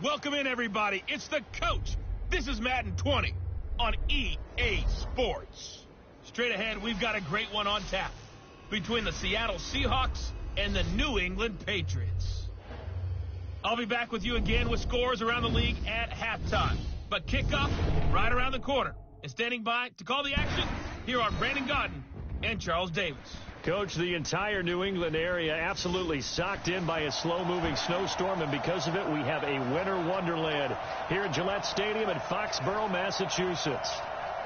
Welcome in, everybody. It's the coach. This is Madden 20 on EA Sports. Straight ahead, we've got a great one on tap between the Seattle Seahawks and the New England Patriots. I'll be back with you again with scores around the league at halftime. But kickoff right around the corner. And standing by to call the action, here are Brandon Gaudin and Charles Davis. Coach, the entire New England area absolutely socked in by a slow-moving snowstorm, and because of it, we have a winter wonderland here at Gillette Stadium in Foxborough, Massachusetts.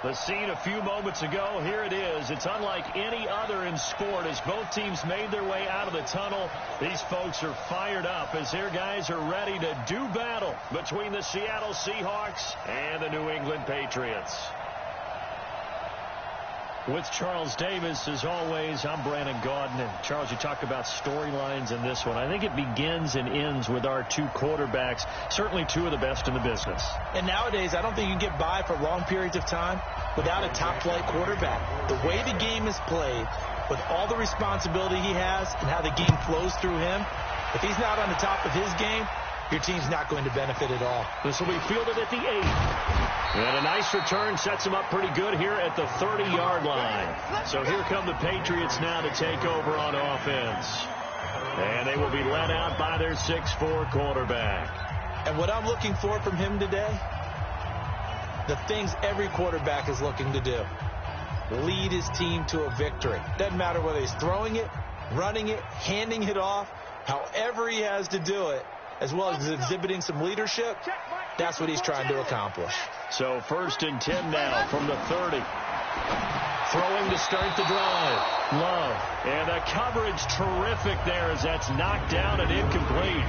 The scene a few moments ago, here it is. It's unlike any other in sport as both teams made their way out of the tunnel. These folks are fired up as their guys are ready to do battle between the Seattle Seahawks and the New England Patriots. With Charles Davis, as always, I'm Brandon Gaudin. And Charles, you talked about storylines in this one. I think it begins and ends with our two quarterbacks, certainly two of the best in the business. And nowadays, I don't think you can get by for long periods of time without a top-flight quarterback. The way the game is played, with all the responsibility he has and how the game flows through him, if he's not on the top of his game, your team's not going to benefit at all. This will be fielded at the 8. And a nice return sets him up pretty good here at the 30-yard line. So here come the Patriots now to take over on offense. And they will be led out by their 6'4 quarterback. And what I'm looking for from him today, the things every quarterback is looking to do. Lead his team to a victory. Doesn't matter whether he's throwing it, running it, handing it off, however he has to do it, as well as exhibiting some leadership. That's what he's trying to accomplish. So 1st and 10 now from the 30. Throwing to start the drive. Love. And the coverage terrific there as that's knocked down and incomplete.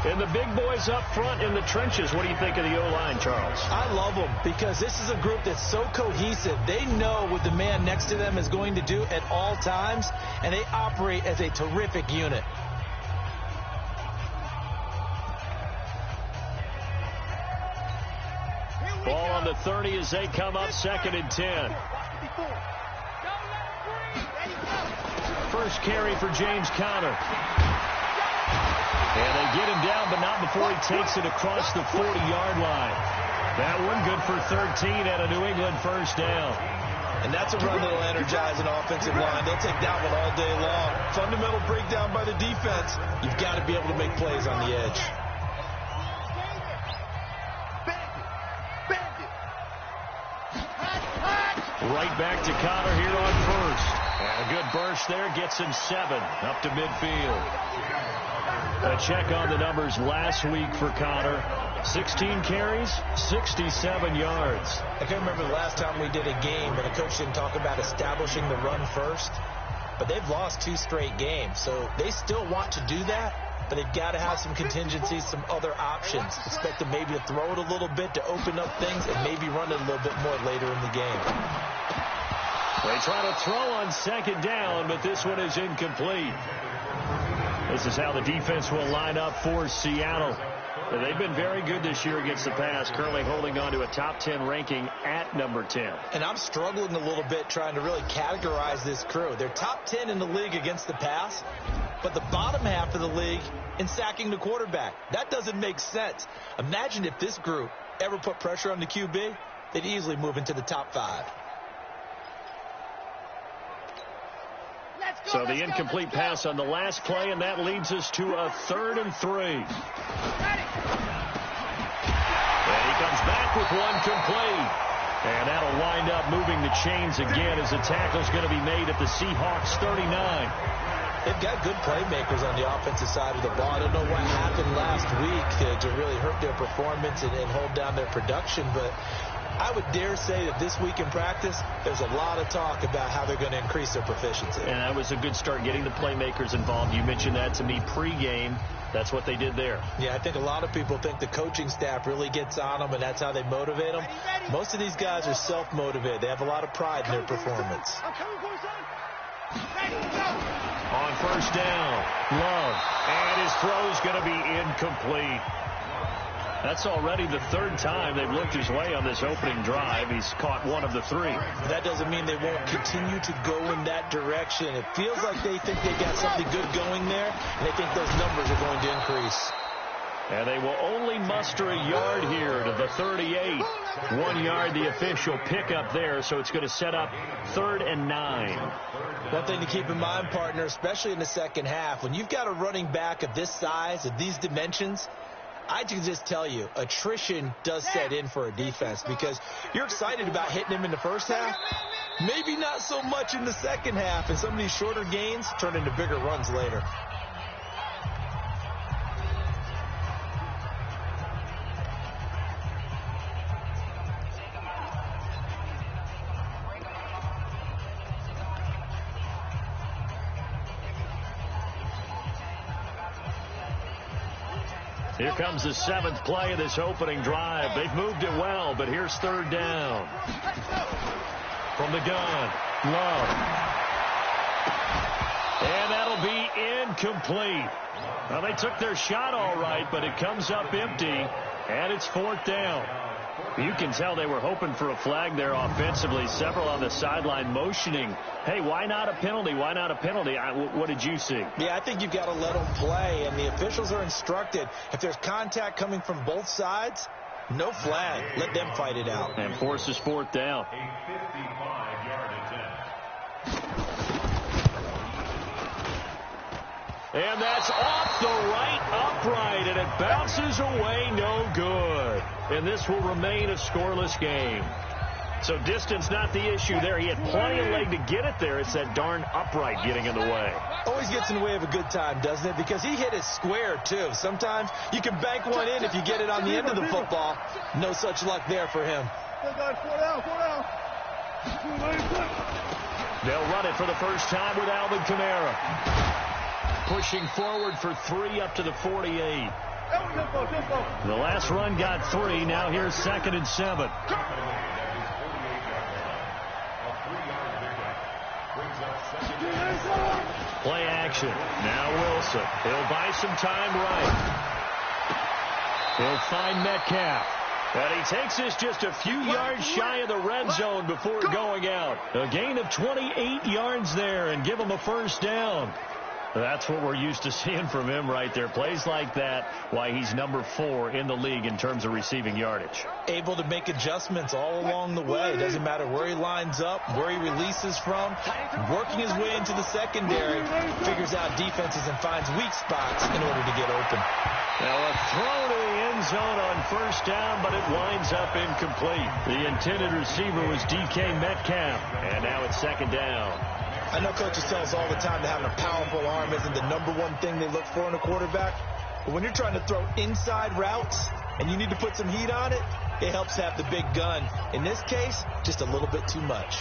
And the big boys up front in the trenches. What do you think of the O-line, Charles? I love them because this is a group that's so cohesive. They know what the man next to them is going to do at all times, and they operate as a terrific unit. Ball on the 30 as they come up 2nd and 10. First carry for James Conner. And they get him down, but not before he takes it across the 40-yard line. That one good for 13 and a New England first down. And that's a run that'll energize an offensive line. They'll take that one all day long. Fundamental breakdown by the defense. You've got to be able to make plays on the edge. Right back to Conner here on 1st. And a good burst there gets him 7 up to midfield. A check on the numbers last week for Conner. 16 carries, 67 yards. I can't remember the last time we did a game where the coach didn't talk about establishing the run first. But they've lost 2 straight games, so they still want to do that. But they've got to have some contingencies, some other options. Expect them maybe to throw it a little bit to open up things and maybe run it a little bit more later in the game. They try to throw on 2nd down, but this one is incomplete. This is how the defense will line up for Seattle. They've been very good this year against the pass, currently holding on to a top 10 ranking at number 10. And I'm struggling a little bit trying to really categorize this crew. They're top 10 in the league against the pass, but the bottom half of the league in sacking the quarterback. That doesn't make sense. Imagine if this group ever put pressure on the QB, they'd easily move into the top 5. So the incomplete pass on the last play, and that leads us to a 3rd and 3. And he comes back with one complete. And that'll wind up moving the chains again as the tackle's going to be made at the Seahawks 39. They've got good playmakers on the offensive side of the ball. I don't know what happened last week to really hurt their performance and hold down their production, but I would dare say that this week in practice, there's a lot of talk about how they're going to increase their proficiency. And that was a good start, getting the playmakers involved. You mentioned that to me pregame. That's what they did there. Yeah, I think a lot of people think the coaching staff really gets on them, and that's how they motivate them. Most of these guys are self-motivated. They have a lot of pride in their performance. On 1st down, Love. And his throw's going to be incomplete. That's already the 3rd time they've looked his way on this opening drive. He's caught one of the 3. That doesn't mean they won't continue to go in that direction. It feels like they think they got something good going there, and they think those numbers are going to increase. And they will only muster a yard here to the 38. 1 yard, the official pickup there, so it's going to set up 3rd and 9. One thing to keep in mind, partner, especially in the second half, when you've got a running back of this size, of these dimensions, I can just tell you, attrition does set in for a defense because you're excited about hitting him in the first half. Maybe not so much in the second half, and some of these shorter gains turn into bigger runs later. Here comes the 7th play of this opening drive. They've moved it well, but here's 3rd down. From the gun, Love. And that'll be incomplete. Well, they took their shot all right, but it comes up empty, and it's 4th down. You can tell they were hoping for a flag there offensively. Several on the sideline motioning, hey, why not a penalty? Why not a penalty? What did you see? Yeah, I think you've got to let them play, and the officials are instructed. If there's contact coming from both sides, no flag. Let them fight it out. And forces 4th down. A 55-yard attempt. And that's off the right upright, and it bounces away, no good. And this will remain a scoreless game. So distance not the issue there. He had plenty of leg to get it there. It's that darn upright getting in the way. Always gets in the way of a good time, doesn't it? Because he hit it square, too. Sometimes you can bank one in if you get it on the end of the football. No such luck there for him. They'll run it for the first time with Alvin Kamara. Pushing forward for 3 up to the 48. The last run got 3. Now here's 2nd and 7. Play action. Now Wilson. He'll buy some time right. He'll find Metcalf. And he takes this just a few yards shy of the red zone before going out. A gain of 28 yards there and give him a first down. That's what we're used to seeing from him right there. Plays like that, why he's number 4 in the league in terms of receiving yardage. Able to make adjustments all along the way. Doesn't matter where he lines up, where he releases from. Working his way into the secondary, figures out defenses and finds weak spots in order to get open. Now a throw to the end zone on first down, but it winds up incomplete. The intended receiver was DK Metcalf, and now it's 2nd down. I know coaches tell us all the time that having a powerful arm isn't the #1 thing they look for in a quarterback. But when you're trying to throw inside routes and you need to put some heat on it, it helps have the big gun. In this case, just a little bit too much.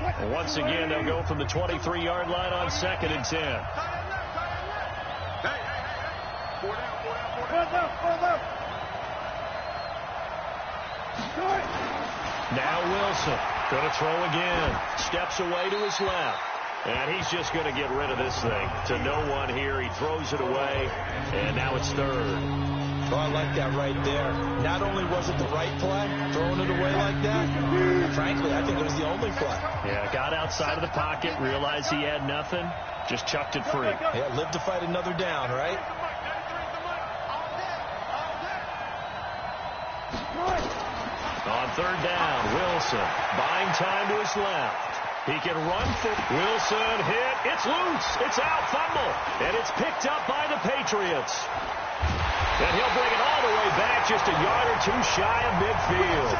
And once again, they'll go from the 23-yard line on 2nd and 10. Now Wilson going to throw again. Steps away to his left. And he's just going to get rid of this thing to no one here. He throws it away, and now it's 3rd. Oh, I like that right there. Not only was it the right play, throwing it away like that, frankly, I think it was the only play. Yeah, got outside of the pocket, realized he had nothing, just chucked it free. Yeah, live to fight another down, right? On 3rd down, Wilson buying time to his left. He can run for Wilson, hit, it's loose, it's out, fumble, and it's picked up by the Patriots. And he'll bring it all the way back, just a yard or 2 shy of midfield.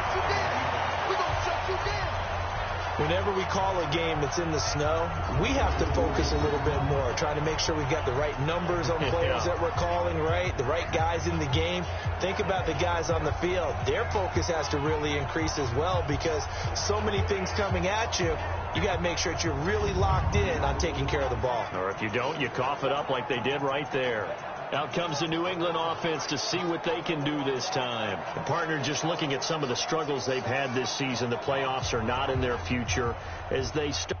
Whenever we call a game that's in the snow, we have to focus a little bit more, trying to make sure we've got the right numbers on players that we're calling, right? The right guys in the game. Think about the guys on the field. Their focus has to really increase as well because so many things coming at you. You got to make sure that you're really locked in on taking care of the ball. Or if you don't, you cough it up like they did right there. Out comes the New England offense to see what they can do this time. The partner, just looking at some of the struggles they've had this season, the playoffs are not in their future as they start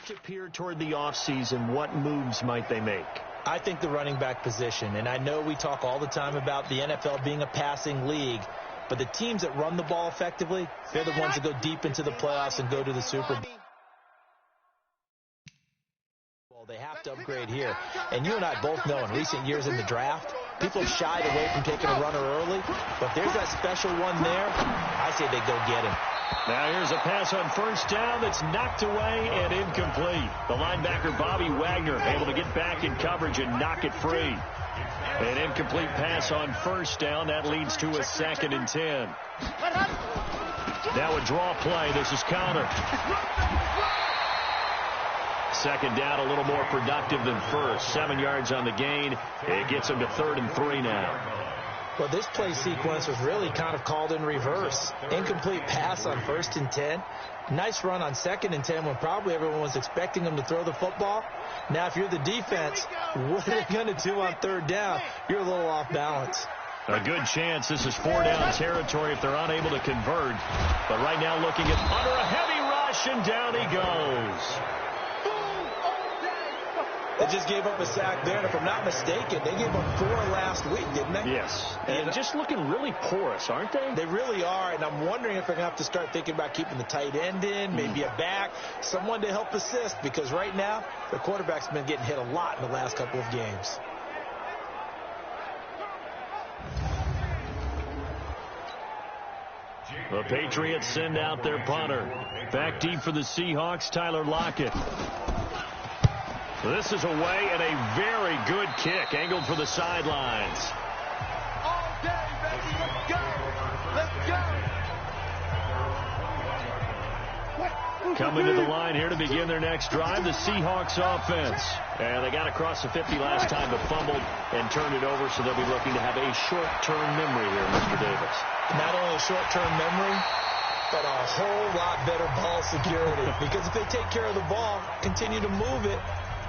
to peer toward the offseason. What moves might they make? I think the running back position, and I know we talk all the time about the NFL being a passing league, But the teams that run the ball effectively, they're the ones that go deep into the playoffs and go to the Super Bowl. They have to upgrade here. And you and I both know in recent years in the draft, people have shied away from taking a runner early. But there's that special one there. I say they go get him. Now here's a pass on first down that's knocked away and incomplete. The linebacker Bobby Wagner able to get back in coverage and knock it free. An incomplete pass on first down. That leads to a 2nd and 10. Now a draw play. This is Connor. Second down, a little more productive than first. 7 yards on the gain. It gets him to 3rd and 3 now. Well, this play sequence was really kind of called in reverse. Incomplete pass on 1st and 10. Nice run on 2nd and 10 when probably everyone was expecting him to throw the football. Now, if you're the defense, what are they going to do on 3rd down? You're a little off balance. A good chance this is 4-down territory if they're unable to convert. But right now looking at under a heavy rush, and down he goes. They just gave up a sack there, and if I'm not mistaken, they gave up 4 last week, didn't they? Yes, and just looking really porous, aren't they? They really are, and I'm wondering if they're going to have to start thinking about keeping the tight end in, maybe a back, someone to help assist, because right now, their quarterback's been getting hit a lot in the last couple of games. The Patriots send out their punter. Back deep for the Seahawks, Tyler Lockett. This is away and a very good kick, angled for the sidelines. All day, baby, let's go. Let's go. Coming to the line here to begin their next drive, the Seahawks offense. And they got across the 50 last time, but fumbled and turned it over, so they'll be looking to have a short-term memory here, Mr. Davis. Not only a short-term memory, but a whole lot better ball security. Because if they take care of the ball, continue to move it,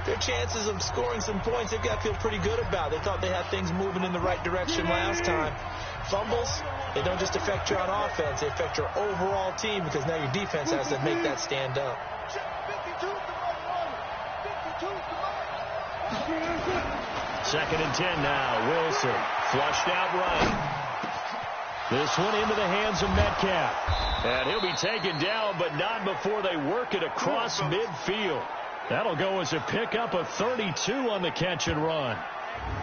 their chances of scoring some points, they've got to feel pretty good about. They thought they had things moving in the right direction last time. Fumbles, they don't just affect you on offense. They affect your overall team because now your defense has to make that stand up. 2nd and 10 now. Wilson flushed out right. This one into the hands of Metcalf. And he'll be taken down, but not before they work it across midfield. That'll go as a pickup of 32 on the catch and run.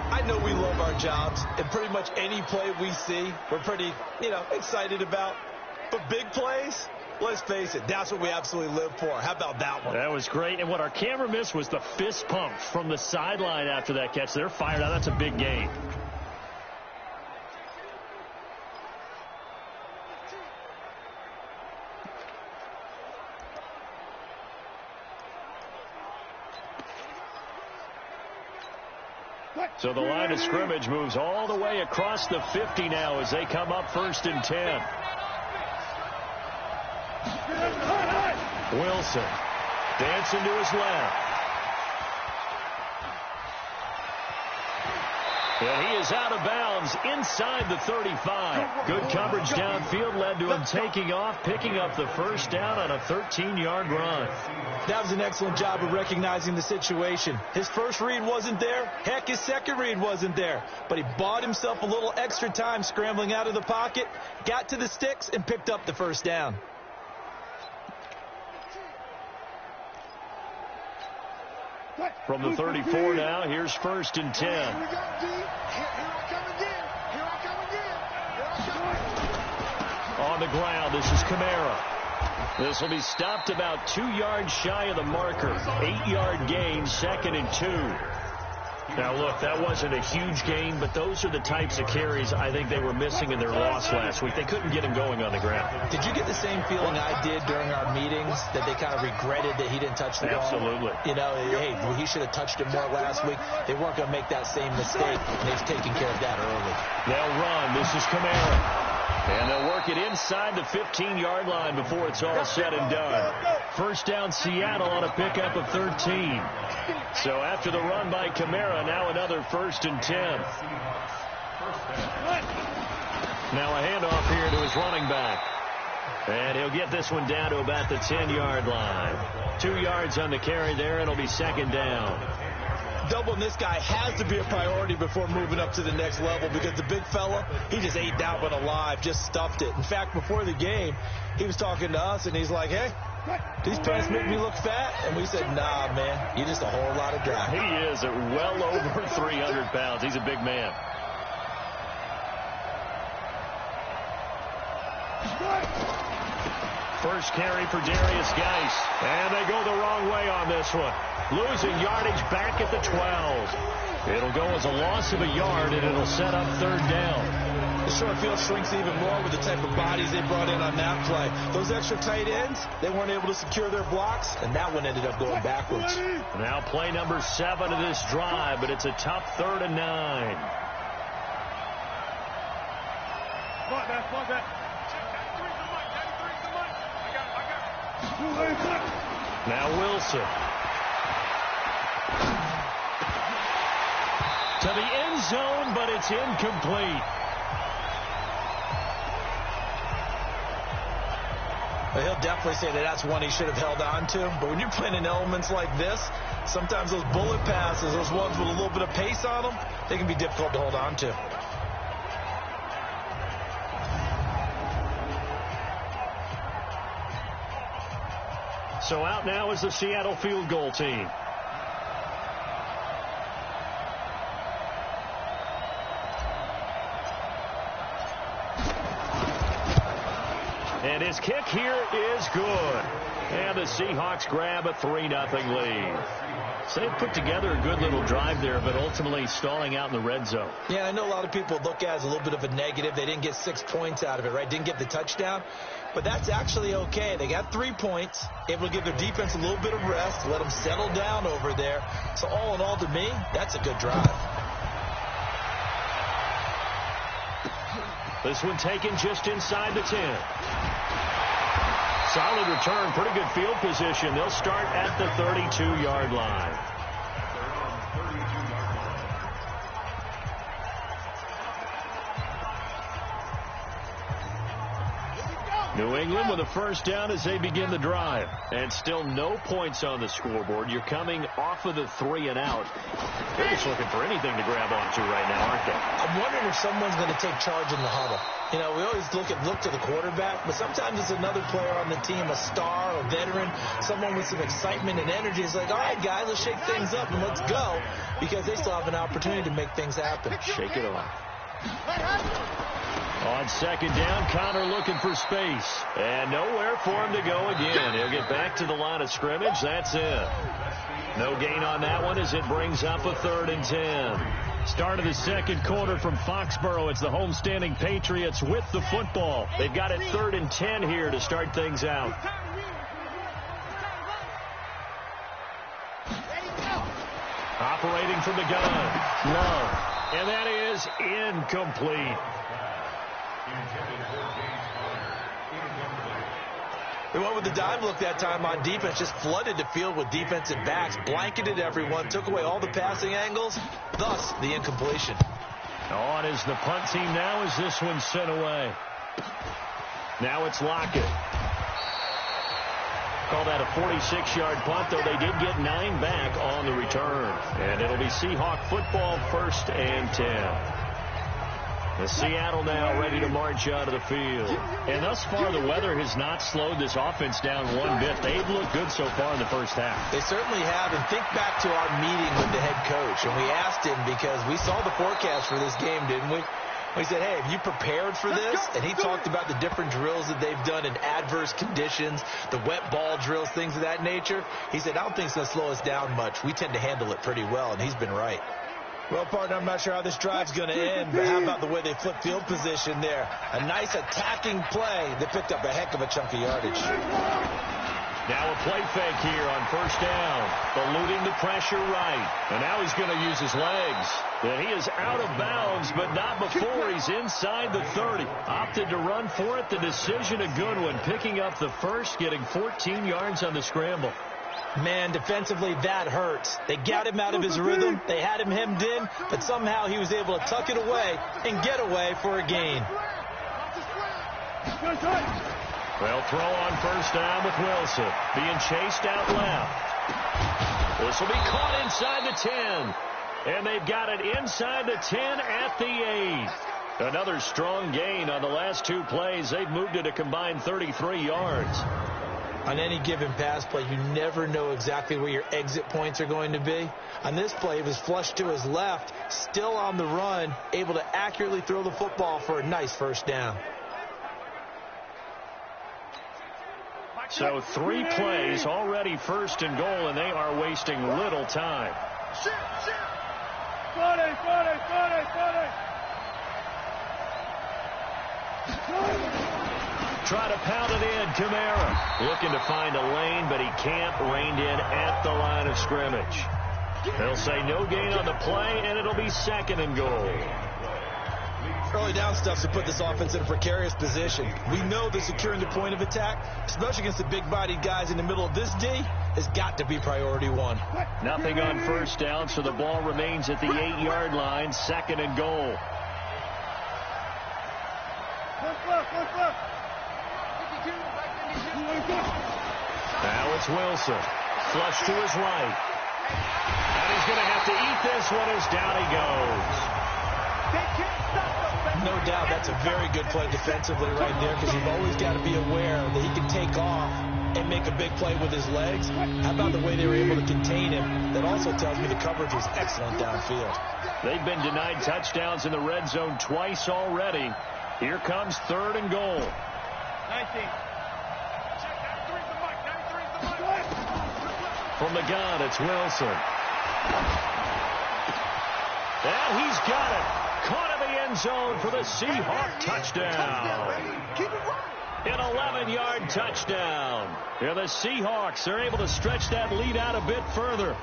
I know we love our jobs, and pretty much any play we see, we're pretty, excited about. But big plays, let's face it, that's what we absolutely live for. How about that one? That was great. And what our camera missed was the fist pump from the sideline after that catch. They're fired out. That's a big gain. So the line of scrimmage moves all the way across the 50 now as they come up 1st and 10. Wilson dancing to his left. And he is out of bounds inside the 35. Good coverage downfield led to him taking off, picking up the first down on a 13-yard run. That was an excellent job of recognizing the situation. His first read wasn't there. Heck, his second read wasn't there. But he bought himself a little extra time scrambling out of the pocket, got to the sticks, and picked up the first down. From the 34 now, here's 1st and 10. On the ground, this is Kamara. This will be stopped about 2 yards shy of the marker. 8-yard gain, 2nd and 2. Now, look, that wasn't a huge gain, but those are the types of carries I think they were missing in their loss last week. They couldn't get him going on the ground. Did you get the same feeling I did during our meetings, that they kind of regretted that he didn't touch the ball? Absolutely. Hey, he should have touched it more last week. They weren't going to make that same mistake, and they've taken care of that early. They'll run. This is Kamara. And they'll work it inside the 15-yard line before it's all said and done. First down, Seattle on a pickup of 13. So after the run by Kamara, now another 1st and 10. Now a handoff here to his running back. And he'll get this one down to about the 10-yard line. 2 yards on the carry there, and it'll be 2nd down. doubling this guy has to be a priority before moving up to the next level, because the big fella, he just ate that one alive, just stuffed it. In fact, before the game, he was talking to us, and he's like, hey, these pants make me look fat. And we said, nah, man, you're just a whole lot of dry. He is at well over 300 pounds. He's a big man. First carry for Darius Geis. And they go the wrong way on this one. Losing yardage back at the 12. It'll go as a loss of a yard, and it'll set up third down. The short field shrinks even more with the type of bodies they brought in on that play. Those extra tight ends, they weren't able to secure their blocks, and that one ended up going backwards. Now play number 7 of this drive, but it's a tough 3rd and 9. Now Wilson. To the end zone, but it's incomplete. Well, he'll definitely say that that's one he should have held on to. But when you're playing in elements like this, sometimes those bullet passes, those ones with a little bit of pace on them, they can be difficult to hold on to. So out now is the Seattle field goal team. And his kick here is good. And the Seahawks grab a 3-0 lead. So they put together a good little drive there, but ultimately stalling out in the red zone. Yeah, I know a lot of people look at it as a little bit of a negative. They didn't get 6 points out of it, right? Didn't get the touchdown. But that's actually okay. They got 3 points, able to give their defense a little bit of rest, let them settle down over there. So all in all, to me, that's a good drive. This one taken just inside the 10. Solid return, pretty good field position. They'll start at the 32-yard line. New England with a first down as they begin the drive. And still no points on the scoreboard. You're coming off of the 3 and out. They're just looking for anything to grab onto right now, aren't they? I'm wondering if someone's going to take charge in the huddle. You know, we always look to the quarterback, but sometimes it's another player on the team, a star, a veteran, someone with some excitement and energy. It's like, all right, guys, let's shake things up and let's go, because they still have an opportunity to make things happen. Shake it off. On second down, Connor looking for space. And nowhere for him to go again. He'll get back to the line of scrimmage. That's it. No gain on that one as it brings up a 3rd and 10. Start of the second quarter from Foxborough. It's the homestanding Patriots with the football. They've got it 3rd and 10 here to start things out. Operating from the gun. Love. And that is incomplete. They went with the dive look that time on defense, just flooded the field with defensive backs, blanketed everyone, took away all the passing angles, thus the incompletion. On is the punt team now as this one's sent away. Now it's Lockett. Call that a 46-yard punt, though they did get 9 back on the return. And it'll be Seahawk football, 1st and 10. The Seattle now ready to march out of the field. And thus far, the weather has not slowed this offense down one bit. They've looked good so far in the first half. They certainly have. And think back to our meeting with the head coach. And we asked him, because we saw the forecast for this game, didn't we? We said, hey, have you prepared for this? And he talked about the different drills that they've done in adverse conditions, the wet ball drills, things of that nature. He said, I don't think it's going to slow us down much. We tend to handle it pretty well, and he's been right. Well, partner, I'm not sure how this drive's going to end, but how about the way they flip field position there? A nice attacking play. They picked up a heck of a chunk of yardage. Now a play fake here on first down. Eluding the pressure right. And now he's going to use his legs. And he is out of bounds, but not before he's inside the 30. Opted to run for it. The decision a good one. Picking up the first, getting 14 yards on the scramble. Man, defensively, that hurts. They got him out of his rhythm. They had him hemmed in, but somehow he was able to tuck it away and get away for a gain. Well, throw on first down with Wilson. Being chased out left. This will be caught inside the 10. And they've got it inside the 10 at the 8. Another strong gain on the last two plays. They've moved it a combined 33 yards. On any given pass play, you never know exactly where your exit points are going to be. On this play, he was flushed to his left, still on the run, able to accurately throw the football for a nice first down. So 3 plays, already first and goal, and they are wasting little time. Try to pound it in, Kamara. Looking to find a lane, but he can't. Reined in at the line of scrimmage. They'll say no gain on the play, and it'll be second and goal. Early down stuff to put this offense in a precarious position. We know that securing the point of attack, especially against the big-bodied guys in the middle of this D, has got to be priority one. Nothing on first down, so the ball remains at the 8-yard line, second and goal. Now it's Wilson. Flush to his right. And he's going to have to eat this one as down he goes. No doubt that's a very good play defensively right there, because you've always got to be aware that he can take off and make a big play with his legs. How about the way they were able to contain him? That also tells me the coverage was excellent downfield. They've been denied touchdowns in the red zone twice already. Here comes third and goal. 19. From the gun, it's Wilson. And he's got it. Caught in the end zone for the Seahawk touchdown. An 11-yard touchdown. And the Seahawks are able to stretch that lead out a bit further.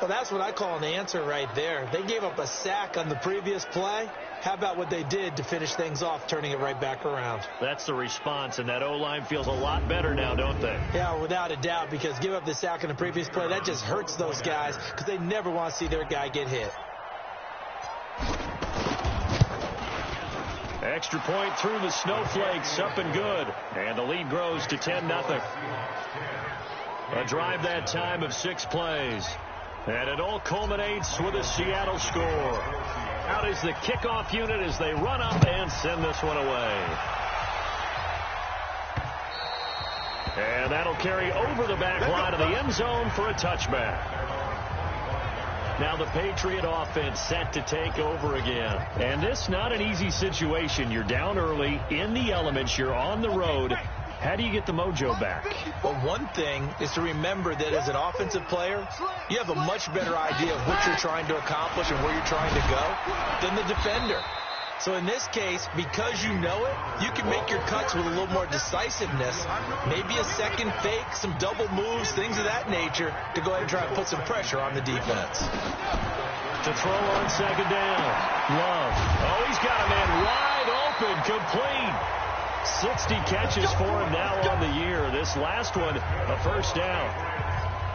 Well, that's what I call an answer right there. They gave up a sack on the previous play. How about what they did to finish things off, turning it right back around? That's the response, and that O-line feels a lot better now, don't they? Yeah, without a doubt, because give up the sack on the previous play, that just hurts those guys because they never want to see their guy get hit. Extra point through the snowflakes, up and good. And the lead grows to 10-0. A drive that time of 6 plays. And it all culminates with a Seattle score. Out is the kickoff unit as they run up and send this one away. And that'll carry over the back line of the end zone for a touchback. Now the Patriot offense set to take over again. And this not an easy situation. You're down early, in the elements, you're on the road. How do you get the mojo back? Well, one thing is to remember that as an offensive player, you have a much better idea of what you're trying to accomplish and where you're trying to go than the defender. So in this case, because you know it, you can make your cuts with a little more decisiveness, maybe a second fake, some double moves, things of that nature, to go ahead and try and put some pressure on the defense. To throw on second down. Love. Oh, he's got a man wide open, complete. 60 catches for him now on the year. This last one, a first down.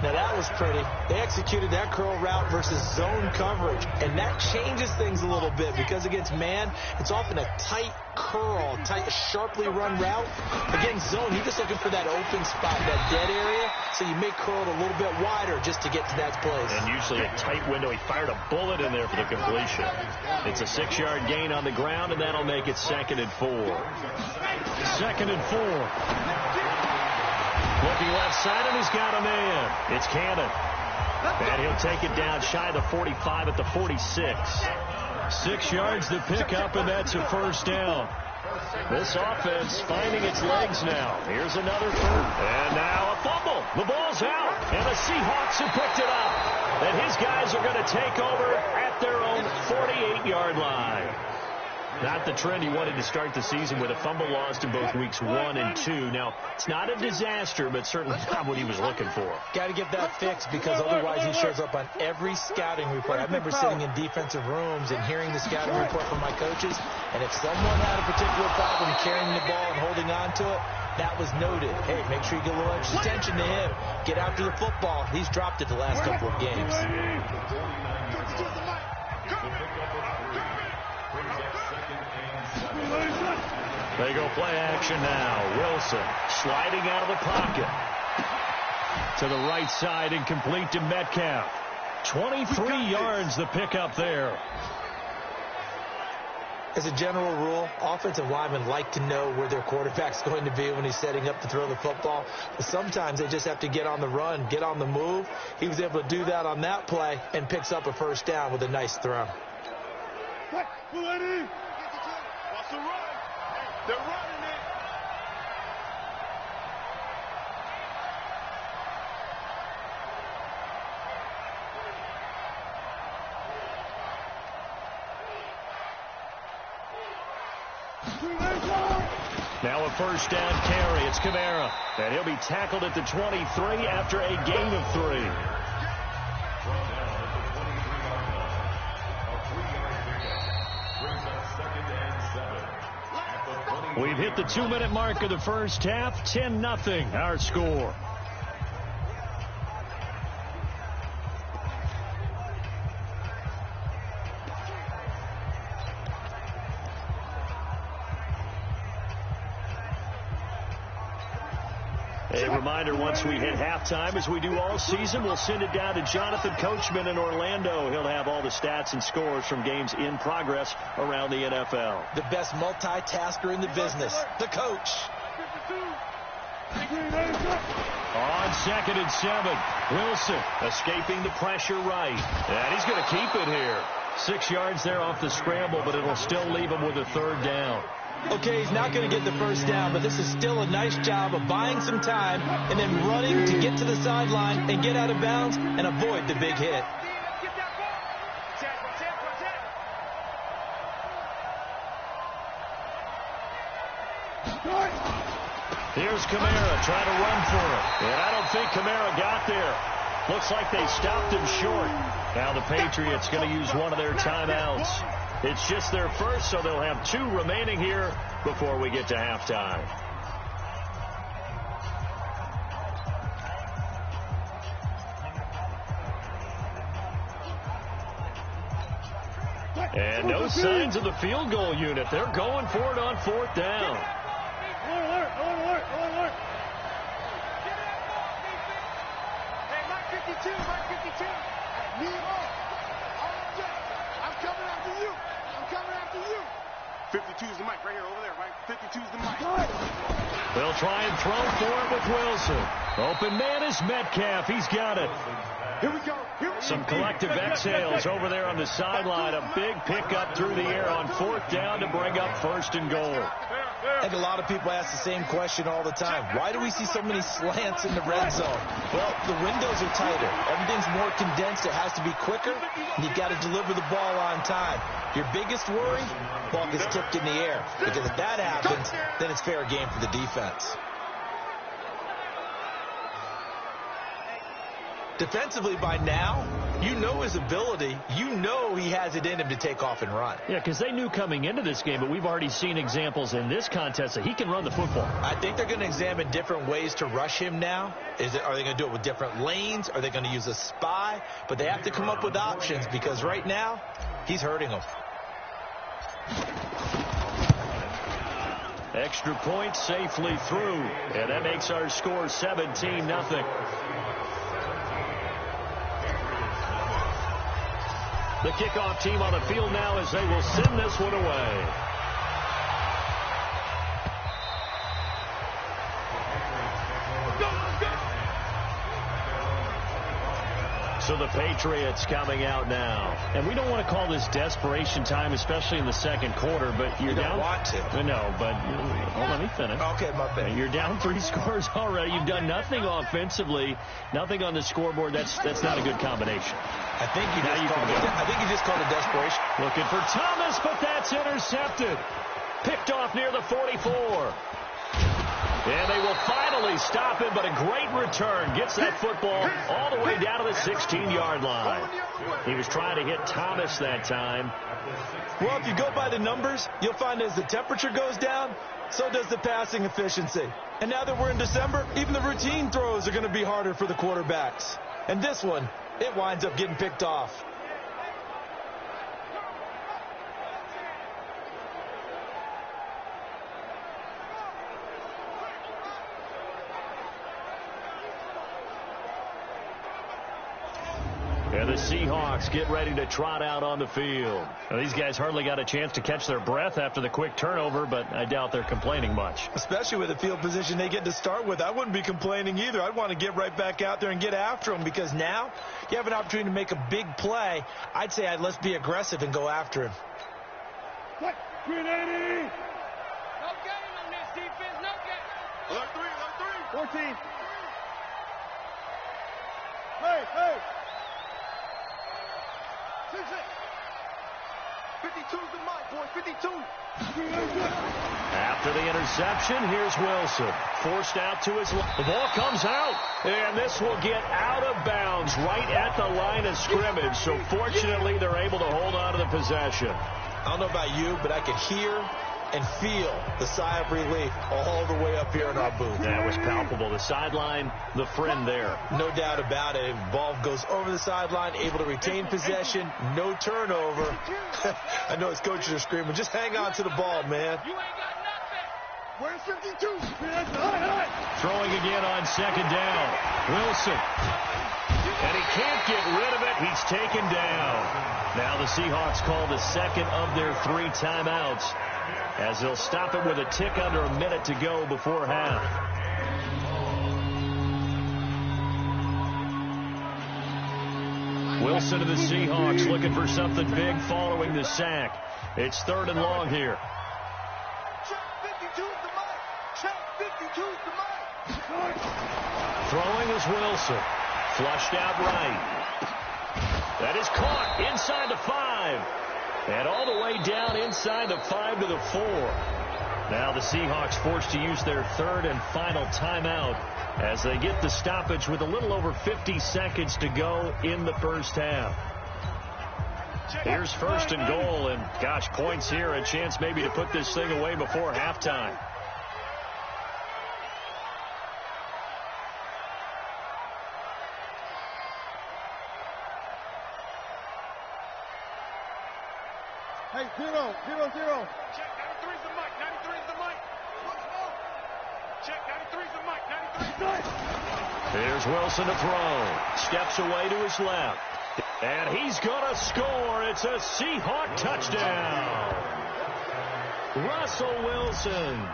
Now that was pretty. They executed that curl route versus zone coverage, and that changes things a little bit because against man, it's often a tight curl, tight, sharply run route. Against zone, you're just looking for that open spot, that dead area, so you may curl it a little bit wider just to get to that place. And usually a tight window. He fired a bullet in there for the completion. It's a 6-yard gain on the ground, and that'll make it 2nd and 4. 2nd and 4. Looking left side, and he's got a man. It's Cannon. And he'll take it down shy of the 45 at the 46. 6 yards to pick up, and that's a first down. This offense finding its legs now. Here's another third. And now a fumble. The ball's out, and the Seahawks have picked it up. And his guys are going to take over at their own 48-yard line. Not the trend he wanted to start the season with a fumble lost in both weeks 1 and 2. Now, it's not a disaster, but certainly not what he was looking for. Got to get that fixed because otherwise he shows up on every scouting report. I remember sitting in defensive rooms and hearing the scouting report from my coaches, and if someone had a particular problem carrying the ball and holding on to it, that was noted. Hey, make sure you get a little extra attention to him. Get after the football. He's dropped it the last couple of games. They go play action now. Wilson sliding out of the pocket. to the right side and complete to Metcalf. 23 yards the pickup there. As a general rule, offensive linemen like to know where their quarterback's going to be when he's setting up to throw the football. But sometimes they just have to get on the run, get on the move. He was able to do that on that play and picks up a first down with a nice throw. They're running it. Now a first down carry. It's Kamara. And he'll be tackled at the 23 after a gain of 3. We've hit the 2-minute mark of the first half. 10-0 our score. A reminder, once we hit halftime, as we do all season, we'll send it down to Jonathan Coachman in Orlando. He'll have all the stats and scores from games in progress around the NFL. The best multitasker in the business, the coach. On 2nd and 7, Wilson escaping the pressure right. And he's going to keep it here. 6 yards there off the scramble, but it'll still leave him with a 3rd down. Okay, he's not going to get the first down, but this is still a nice job of buying some time and then running to get to the sideline and get out of bounds and avoid the big hit. Here's Kamara trying to run for it. And I don't think Kamara got there. Looks like they stopped him short. Now the Patriots going to use one of their timeouts. It's just their first, so they'll have 2 remaining here before we get to halftime. And no signs of the field goal unit. They're going for it on 4th down. Hey, Mike 52, Mike 52. I'm coming after you. I'm coming after you. 52 is the mic right here, over there, Mike. 52 is the mic. They'll try and throw for it with Wilson. Open man is Metcalf. He's got it. Here we go. Some collective exhales over there on the sideline. A big pickup through the air on 4th down to bring up 1st and goal. I think a lot of people ask the same question all the time. Why do we see so many slants in the red zone? Well, the windows are tighter. Everything's more condensed. It has to be quicker, and you've got to deliver the ball on time. Your biggest worry, ball gets tipped in the air. Because if that happens, then it's fair game for the defense. Defensively, by now, you know his ability. You know he has it in him to take off and run. Yeah, because they knew coming into this game, but we've already seen examples in this contest that he can run the football. I think they're going to examine different ways to rush him now. Are they going to do it with different lanes? Are they going to use a spy? But they have to come up with options because right now, he's hurting them. Extra point safely through, and that makes our score 17-0. The kickoff team on the field now as they will send this one away. So the Patriots coming out now. And we don't want to call this desperation time, especially in the second quarter, but you're down. Want to. No, but let me finish. Okay, my bad. You're down 3 scores already. You've done nothing offensively, nothing on the scoreboard. That's not a good combination. I think you just called it desperation. Looking for Thomas, but that's intercepted. Picked off near the 44. And they will finally stop him, but a great return. Gets that football all the way down to the 16-yard line. He was trying to hit Thomas that time. Well, if you go by the numbers, you'll find as the temperature goes down, so does the passing efficiency. And now that we're in December, even the routine throws are going to be harder for the quarterbacks. And this one, it winds up getting picked off. And the Seahawks get ready to trot out on the field. Now, these guys hardly got a chance to catch their breath after the quick turnover, but I doubt they're complaining much. Especially with the field position they get to start with. I wouldn't be complaining either. I'd want to get right back out there and get after them, because now you have an opportunity to make a big play. I'd say let's be aggressive and go after him. What? 380! No game on this defense, no game. Alert 3, 14. Hey! 52's the mic, boy, 52. After the interception, here's Wilson. Forced out to his left. The ball comes out, and this will get out of bounds right at the line of scrimmage. So fortunately, they're able to hold on to the possession. I don't know about you, but I could hear and feel the sigh of relief all the way up here in our booth. That was palpable. The sideline, the friend there. No doubt about it. Ball goes over the sideline, able to retain possession, no turnover. I know his coaches are screaming, just hang on to the ball, man. You ain't got nothing. Where's 52? Throwing again on second down. Wilson. And he can't get rid of it. He's taken down. Now the Seahawks call the second of their 3 timeouts, as they'll stop it with a tick under a minute to go before half. Wilson to the Seahawks looking for something big following the sack. It's 3rd and long here. Check 52's the mic. Check 52's the mic. Throwing is Wilson. Flushed out right. That is caught inside the 5. And all the way down inside the 5 to the 4. Now the Seahawks forced to use their 3rd and final timeout as they get the stoppage with a little over 50 seconds to go in the first half. Here's 1st and goal, and gosh, points here, a chance maybe to put this thing away before halftime. Hey, 0, 0, 0. Check 93's the mic, 93's the mic. Check 93's the mic, 93's the mic. Here's Wilson to throw. Steps away to his left. And he's going to score. It's a Seahawk touchdown. Russell Wilson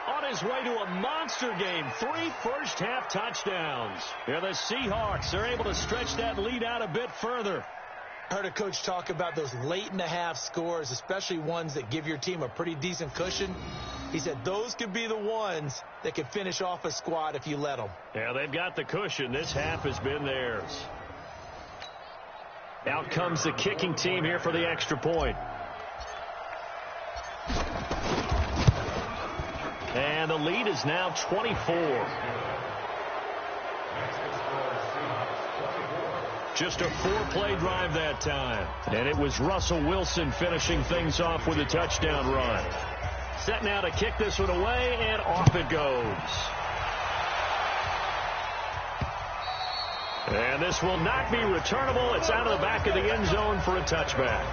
on his way to a monster game. 3 first-half touchdowns. And the Seahawks are able to stretch that lead out a bit further. I heard a coach talk about those late-in-the-half scores, especially ones that give your team a pretty decent cushion. He said those could be the ones that could finish off a squad if you let them. Yeah, they've got the cushion. This half has been theirs. Out comes the kicking team here for the extra point. And the lead is now 24. Just a 4-play drive that time. And it was Russell Wilson finishing things off with a touchdown run. Set now to kick this one away, and off it goes. And this will not be returnable. It's out of the back of the end zone for a touchback.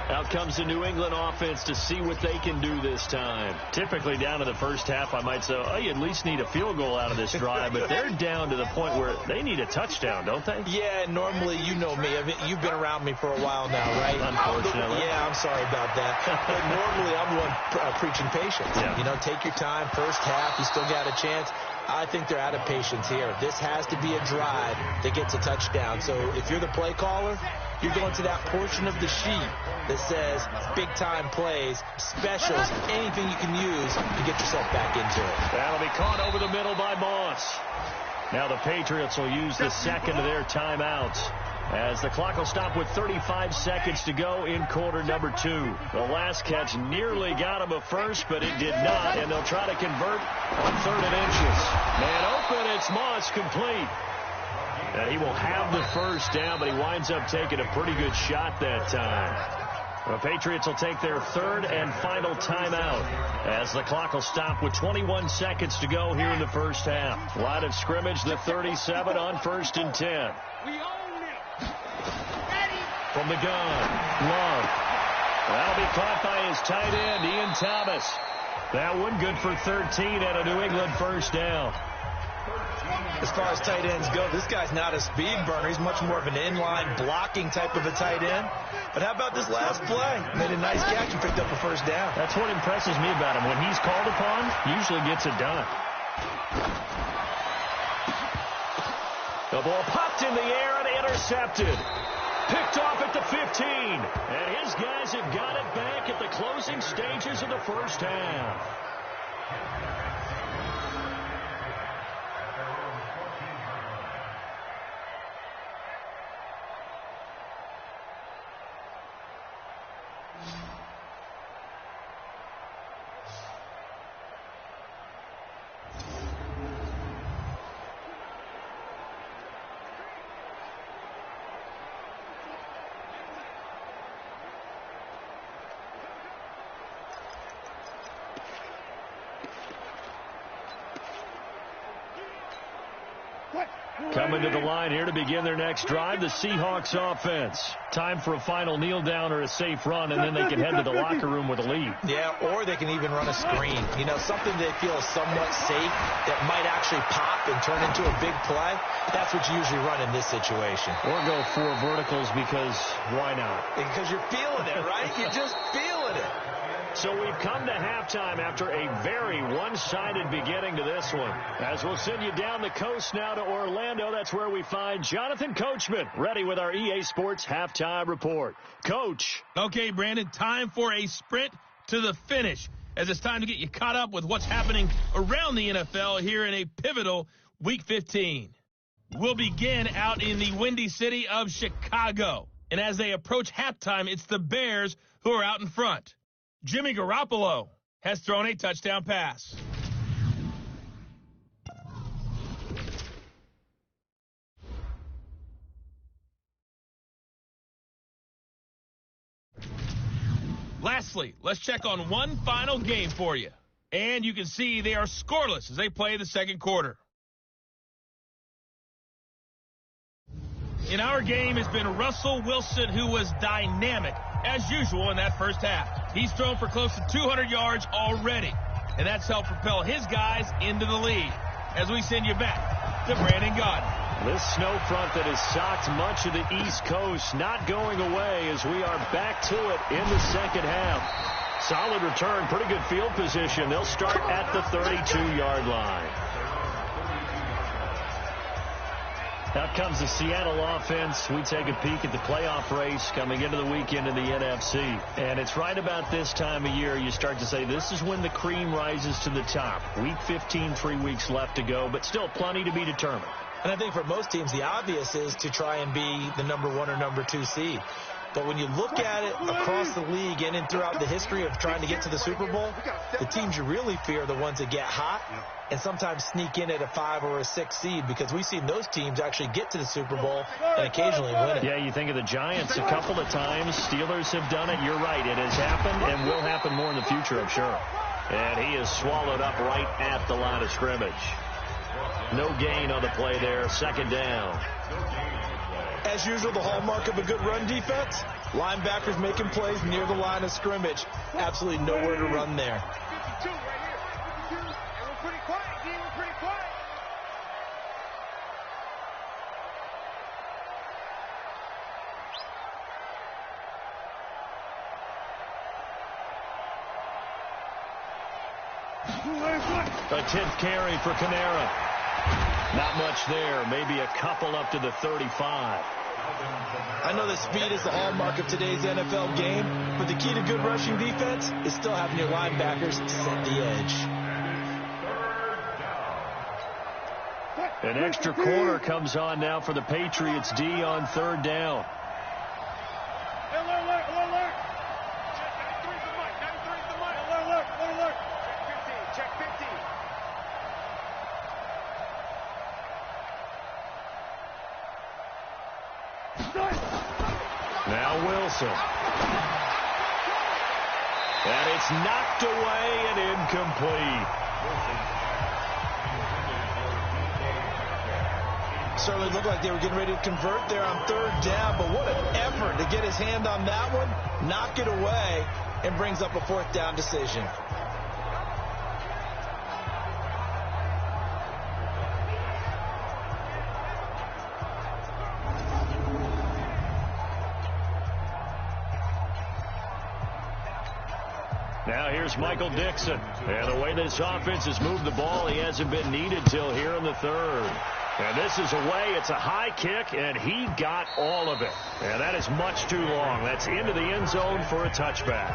Out comes the New England offense to see what they can do this time. Typically down to the first half, I might say, oh, you at least need a field goal out of this drive. But they're down to the point where they need a touchdown, don't they? Yeah, normally, you know me. You've been around me for a while now, right? Unfortunately. I'm sorry about that. But normally, I'm the one preaching patience. Yeah. You know, take your time. First half, you still got a chance. I think they're out of patience here. This has to be a drive that gets a touchdown. So if you're the play caller, you're going to that portion of the sheet that says big-time plays, specials, anything you can use to get yourself back into it. That'll be caught over the middle by Moss. Now the Patriots will use the second of their timeouts as the clock will stop with 35 seconds to go in quarter number 2. The last catch nearly got him a first, but it did not, and they'll try to convert on 3rd and inches. Man open, it's Moss, complete. And he will have the first down, but he winds up taking a pretty good shot that time. The Patriots will take their 3rd and final timeout as the clock will stop with 21 seconds to go here in the first half. Line of scrimmage, the 37 on 1st and 10. We own it. From the gun, Love. That'll be caught by his tight end, Ian Thomas. That one good for 13 and a New England first down. As far as tight ends go, this guy's not a speed burner. He's much more of an inline blocking type of a tight end. But how about this last play? Made a nice catch and picked up a first down. That's what impresses me about him. When he's called upon, usually gets it done. The ball popped in the air and intercepted. Picked off at the 15. And his guys have got it back at the closing stages of the first half. Coming to the line here to begin their next drive, the Seahawks offense. Time for a final kneel down or a safe run, and then they can head to the locker room with a lead. Yeah, or they can even run a screen. You know, something they feel is somewhat safe that might actually pop and turn into a big play. That's what you usually run in this situation. Or go 4 verticals because why not? Because you're feeling it, right? You're just feeling it. So we've come to halftime after a very one-sided beginning to this one. As we'll send you down the coast now to Orlando, that's where we find Jonathan Coachman, ready with our EA Sports Halftime Report. Coach. Okay, Brandon, time for a sprint to the finish, as it's time to get you caught up with what's happening around the NFL here in a pivotal Week 15. We'll begin out in the windy city of Chicago. And as they approach halftime, it's the Bears who are out in front. Jimmy Garoppolo has thrown a touchdown pass. Lastly, let's check on one final game for you. And you can see they are scoreless as they play the second quarter. In our game has been Russell Wilson, who was dynamic, as usual, in that first half. He's thrown for close to 200 yards already, and that's helped propel his guys into the lead. As we send you back to Brandon Gaudin. This snow front that has socked much of the East Coast not going away as we are back to it in the second half. Solid return, pretty good field position. They'll start at the 32-yard line. Out comes the Seattle offense. We take a peek at the playoff race coming into the weekend in the NFC. And it's right about this time of year you start to say this is when the cream rises to the top. Week 15, 3 weeks left to go, but still plenty to be determined. And I think for most teams, the obvious is to try and be the number 1 or number 2 seed. But when you look at it across the league and throughout the history of trying to get to the Super Bowl, the teams you really fear are the ones that get hot and sometimes sneak in at a 5 or a 6 seed, because we've seen those teams actually get to the Super Bowl and occasionally win it. Yeah, you think of the Giants a couple of times. Steelers have done it. You're right. It has happened and will happen more in the future, I'm sure. And he is swallowed up right at the line of scrimmage. No gain on the play there. Second down. As usual, the hallmark of a good run defense, linebackers making plays near the line of scrimmage. Absolutely nowhere to run there. 52 right here. 52. And we're pretty quiet, D. We're pretty quiet. A 10th carry for Kamara. Not much there. Maybe a couple up to the 35. I know that speed is the hallmark of today's NFL game, but the key to good rushing defense is still having your linebackers set the edge. An extra corner comes on now for the Patriots D on third down. Alert. Check 93's the mic. 93's the mic. Alert. Check 15. Check 15. Now Wilson. And it's knocked away and incomplete. Certainly looked like they were getting ready to convert there on third down, but what an effort to get his hand on that one, knock it away, and brings up a fourth down decision. Now here's Michael Dixon. And the way this offense has moved the ball, he hasn't been needed till here in the third. And this is away. It's a high kick, and he got all of it. And that is much too long. That's into the end zone for a touchback.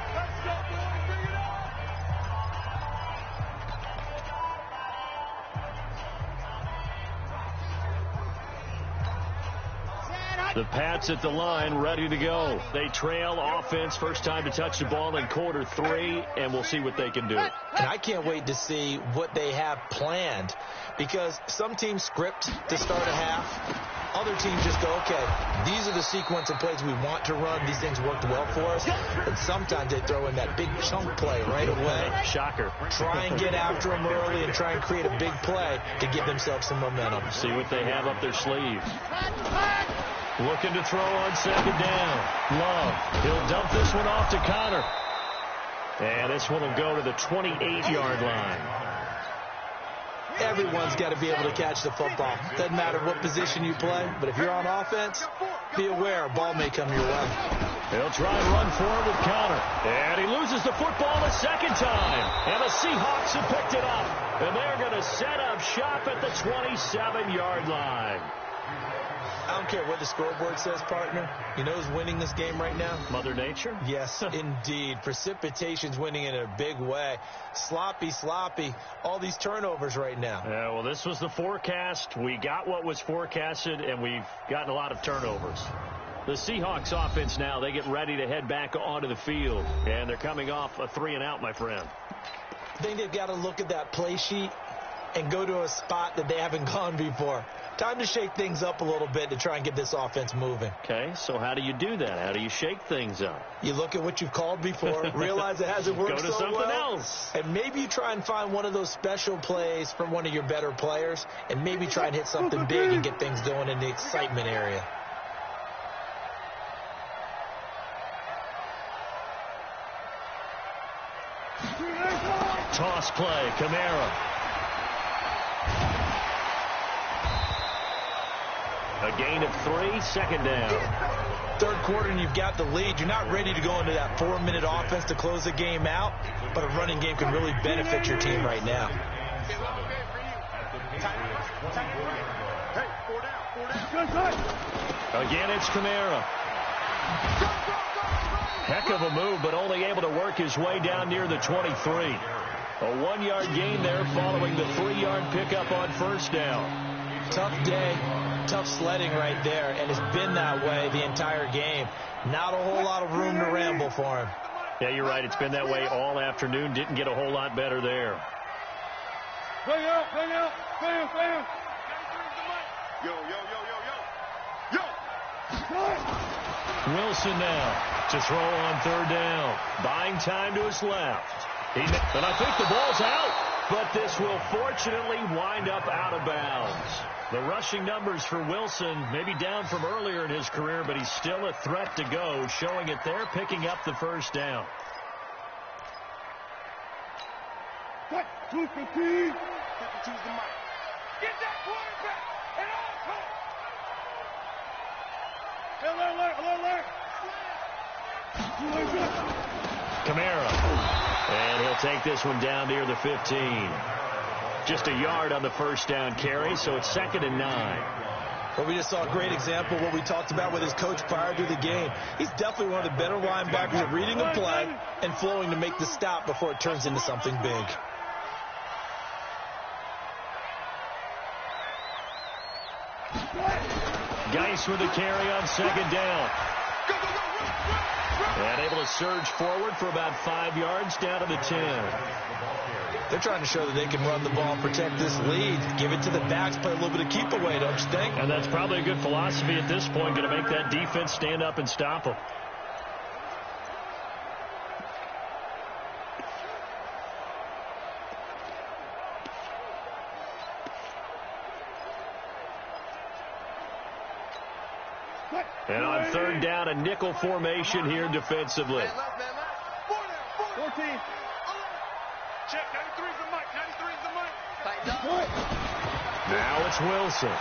The Pats at the line, ready to go. They trail offense, first time to touch the ball in quarter 3, and we'll see what they can do. And I can't wait to see what they have planned, because some teams script to start a half. Other teams just go, okay, these are the sequence of plays we want to run. These things worked well for us. And sometimes they throw in that big chunk play right away. Shocker. Try and get after them early and try and create a big play to give themselves some momentum. See what they have up their sleeve. Looking to throw on second down. Love. He'll dump this one off to Connor. And this one will go to the 28-yard line. Everyone's got to be able to catch the football. Doesn't matter what position you play, but if you're on offense, be aware a ball may come your way. He'll try and run forward with Connor. And he loses the football a second time. And the Seahawks have picked it up. And they're going to set up shop at the 27-yard line. I don't care what the scoreboard says, partner. You know who's winning this game right now? Mother Nature? Yes, indeed. Precipitation's winning in a big way. Sloppy. All these turnovers right now. Yeah, well, this was the forecast. We got what was forecasted, and we've gotten a lot of turnovers. The Seahawks offense now, they get ready to head back onto the field. And they're coming off a 3-and-out, my friend. I think they've got to look at that play sheet and go to a spot that they haven't gone before. Time to shake things up a little bit to try and get this offense moving. Okay, so how do you do that? How do you shake things up? You look at what you've called before, realize it hasn't worked so well. Go to something else. And maybe you try and find one of those special plays from one of your better players, and maybe try and hit something big and get things going in the excitement area. Toss play, Kamara. A gain of 3, second down. Third quarter and you've got the lead. You're not ready to go into that 4-minute offense to close the game out, but a running game can really benefit your team right now. Again, it's Kamara. Heck of a move, but only able to work his way down near the 23. A 1-yard gain there following the 3-yard pickup on first down. Tough day. Tough sledding right there, and it's been that way the entire game. Not a whole lot of room to ramble for him. Yeah, you're right. It's been that way all afternoon. Didn't get a whole lot better there. Bang out. Yo. Wilson now to throw on third down. Buying time to his left. And I think the ball's out, but this will fortunately wind up out of bounds. The rushing numbers for Wilson maybe down from earlier in his career, but he's still a threat to go, showing it there, picking up the first down. 250. 52's the mic. Get that quarterback and all. Kamara. And he'll take this one down near the 15. Just a yard on the first down carry, so it's 2nd and 9. Well, we just saw a great example of what we talked about with his coach prior to the game. He's definitely one of the better linebackers at reading a play and flowing to make the stop before it turns into something big. Geis with a carry on second down. And able to surge forward for about 5 yards down to the 10. They're trying to show that they can run the ball and protect this lead. Give it to the backs, play a little bit of keep away, don't you think? And that's probably a good philosophy at this point, going to make that defense stand up and stop them. And on third down, a nickel formation here defensively. 14. Check, 93's the mic. 93's the mic. Now it's Wilson.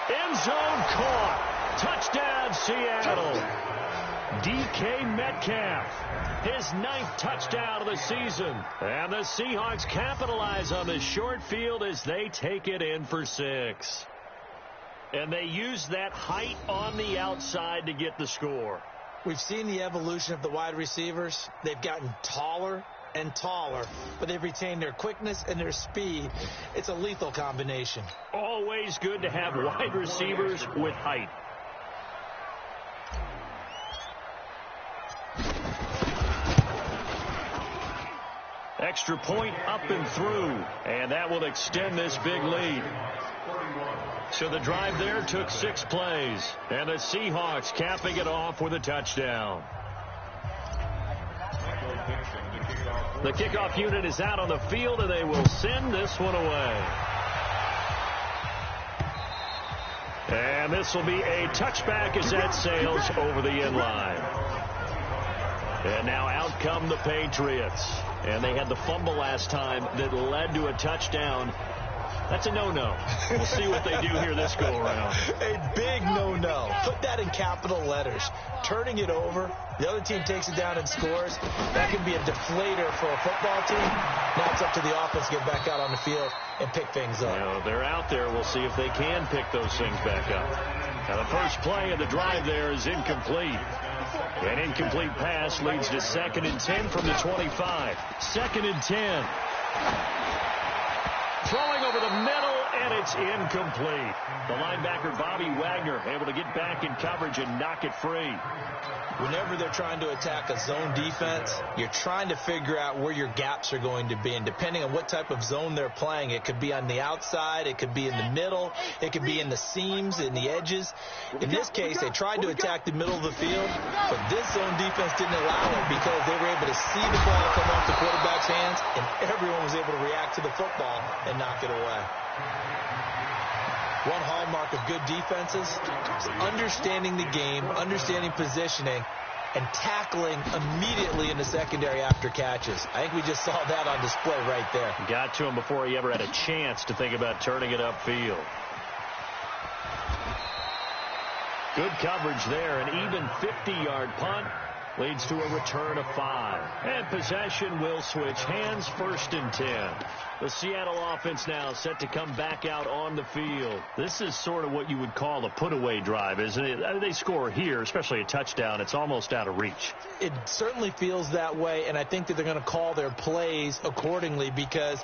End zone caught. Touchdown, Seattle. DK Metcalf, his 9th touchdown of the season. And the Seahawks capitalize on the short field as they take it in for 6. And they use that height on the outside to get the score. We've seen the evolution of the wide receivers. They've gotten taller and taller, but they've retained their quickness and their speed. It's a lethal combination. Always good to have wide receivers with height. Extra point up and through, and that will extend this big lead. So the drive there took 6 plays, and the Seahawks capping it off with a touchdown. The kickoff unit is out on the field, and they will send this one away. And this will be a touchback as that sails over the end line. And now out come the Patriots. And they had the fumble last time that led to a touchdown. That's a no-no. We'll see what they do here this go-around. A big no-no. Put that in capital letters. Turning it over, the other team takes it down and scores. That can be a deflator for a football team. Now it's up to the offense to get back out on the field and pick things up. Well, they're out there. We'll see if they can pick those things back up. Now, the first play of the drive there is incomplete. An incomplete pass leads to 2nd and 10 from the 25. 2nd and 10. Throwing over the middle, and it's incomplete. The linebacker, Bobby Wagner, able to get back in coverage and knock it free. Whenever they're trying to attack a zone defense, you're trying to figure out where your gaps are going to be. And depending on what type of zone they're playing, it could be on the outside, it could be in the middle, it could be in the seams, in the edges. In this case, they tried to attack the middle of the field, but this zone defense didn't allow it because they were able to see the ball come off the quarterback's hands, and everyone was able to react to the football and knock it away. One hallmark of good defenses is understanding the game, understanding positioning, and tackling immediately in the secondary after catches. I think we just saw that on display right there. Got to him before he ever had a chance to think about turning it upfield. Good coverage there. An even 50-yard punt leads to a return of 5. And possession will switch hands, 1st and 10. The Seattle offense now set to come back out on the field. This is sort of what you would call a put-away drive, isn't it? They score here, especially a touchdown. It's almost out of reach. It certainly feels that way, and I think that they're going to call their plays accordingly because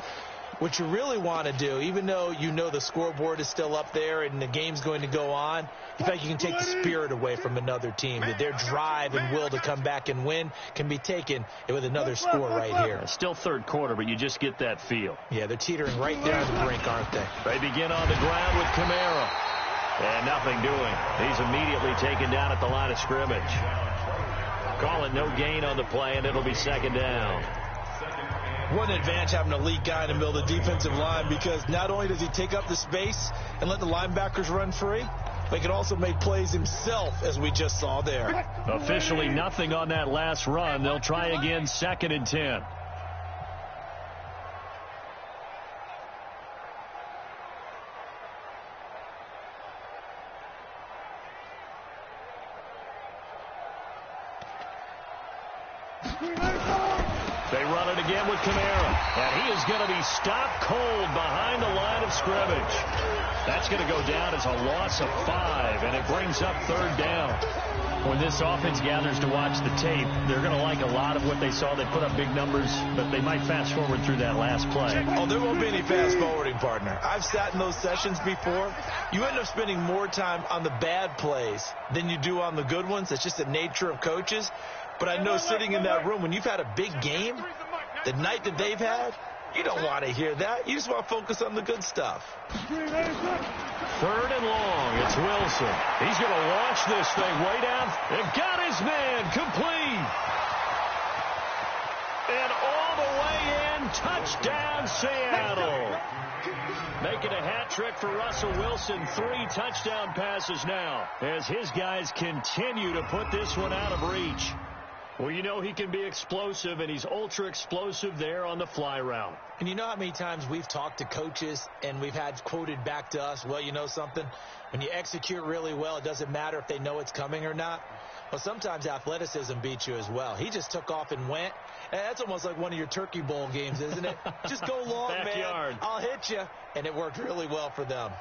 what you really want to do, even though you know the scoreboard is still up there and the game's going to go on, in fact, you can take the spirit away from another team. That their drive and will to come back and win can be taken with another score right here. Still 3rd quarter, but you just get that feel. Yeah, they're teetering right there on the brink, aren't they? They begin on the ground with Kamara. And nothing doing. He's immediately taken down at the line of scrimmage. Call it no gain on the play, and it'll be 2nd down. What an advantage having an elite guy in the middle of the defensive line, because not only does he take up the space and let the linebackers run free, but he can also make plays himself, as we just saw there. Officially nothing on that last run. They'll try again, 2nd and 10. They run it again with Kamara, and he is going to be stopped cold behind the line of scrimmage. That's going to go down as a loss of 5, and it brings up 3rd down. When this offense gathers to watch the tape, they're going to like a lot of what they saw. They put up big numbers, but they might fast forward through that last play. Oh, there won't be any fast forwarding, partner. I've sat in those sessions before. You end up spending more time on the bad plays than you do on the good ones. It's just the nature of coaches. But I know sitting in that room, when you've had a big game, the night that they've had, you don't want to hear that. You just want to focus on the good stuff. 3rd and long. It's Wilson. He's going to launch this thing way down. And got his man complete. And all the way in. Touchdown, Seattle. Making a hat trick for Russell Wilson. 3 touchdown passes now as his guys continue to put this one out of reach. Well, you know he can be explosive, and he's ultra explosive there on the fly route. And you know how many times we've talked to coaches and we've had quoted back to us, well, you know something? When you execute really well, it doesn't matter if they know it's coming or not. Well, sometimes athleticism beats you as well. He just took off and went. And that's almost like one of your Turkey Bowl games, isn't it? Just go long, Backyard. man. I'll hit you. And it worked really well for them.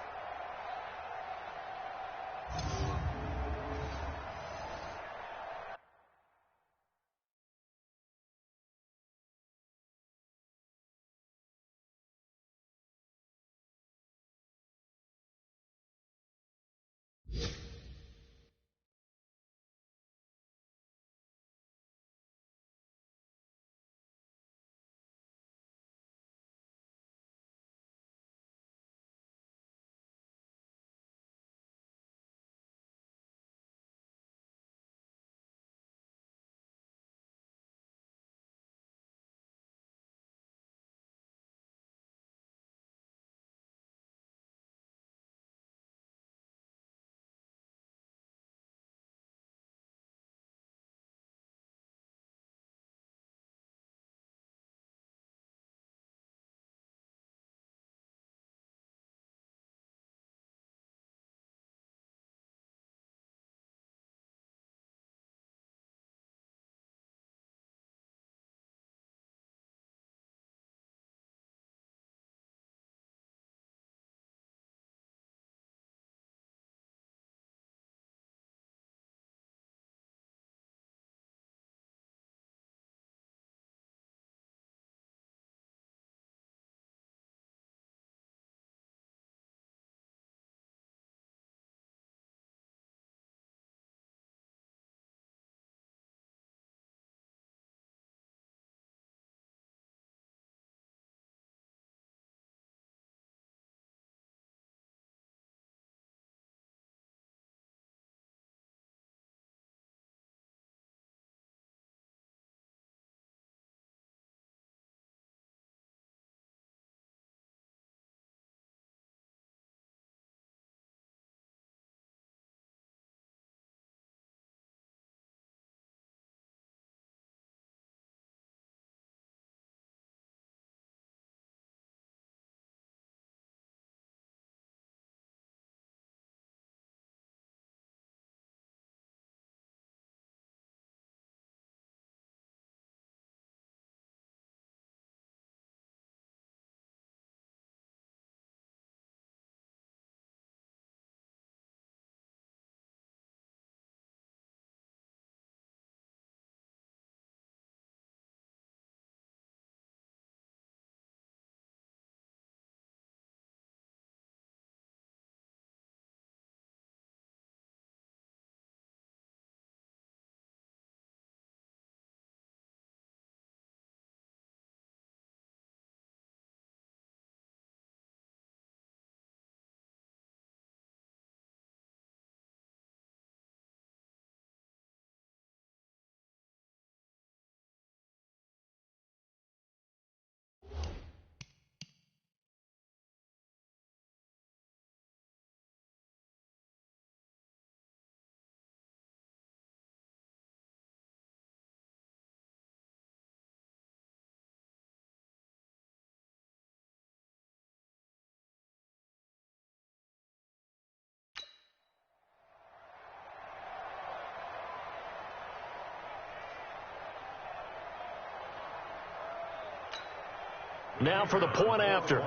Now for the point after.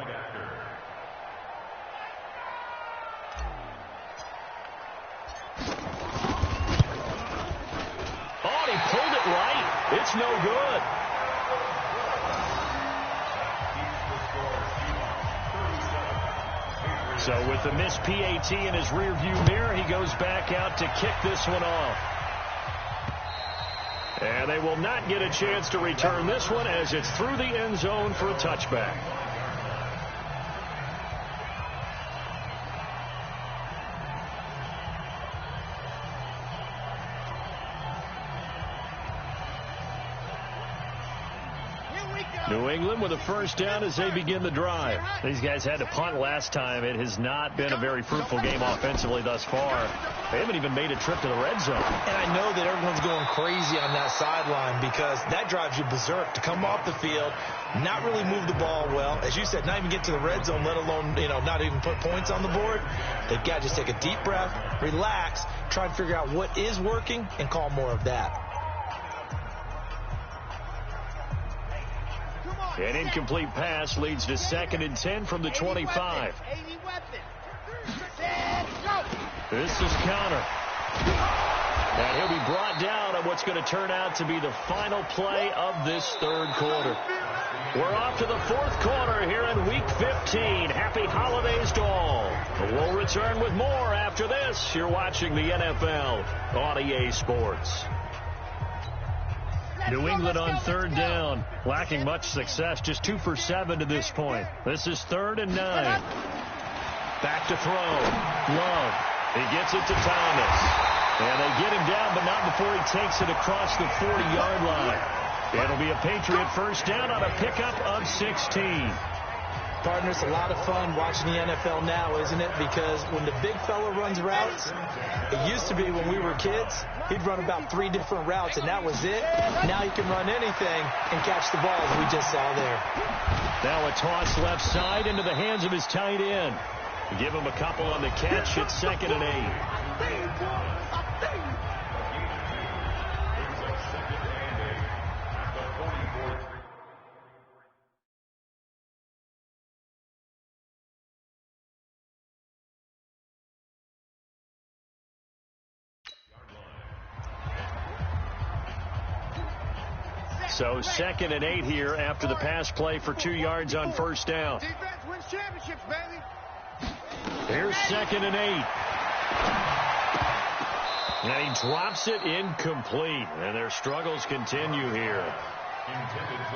Oh, he pulled it right. It's no good. So with the missed PAT in his rearview mirror, he goes back out to kick this one off. And they will not get a chance to return this one as it's through the end zone for a touchback. New England with a first down as they begin the drive. These guys had to punt last time. It has not been a very fruitful game offensively thus far. They haven't even made a trip to the red zone. And I know that everyone's going crazy on that sideline because that drives you berserk to come off the field, not really move the ball well. As you said, not even get to the red zone, let alone, not even put points on the board. They've got to just take a deep breath, relax, try to figure out what is working, and call more of that. An incomplete pass leads to 2nd and 10 from the 25. This is Connor. And he'll be brought down on what's going to turn out to be the final play of this third quarter. We're off to the fourth quarter here in Week 15. Happy holidays to all. We'll return with more after this. You're watching the NFL on EA Sports. New England on third down, lacking much success, just 2 for 7 to this point. This is 3rd and 9. Back to throw. Love. He gets it to Thomas. And they get him down, but not before he takes it across the 40-yard line. It'll be a Patriot first down on a pickup of 16. Partner, it's a lot of fun watching the NFL now, isn't it? Because when the big fella runs routes, it used to be when we were kids, he'd run about 3 different routes, and that was it. Now he can run anything and catch the ball, as we just saw there. Now a toss left side into the hands of his tight end. Give him a couple on the catch. It's 2nd and 8. So 2nd and 8 here after the pass play for 2 yards on first down. Defense wins championships, baby. Here's 2nd and 8. And he drops it incomplete. And their struggles continue here.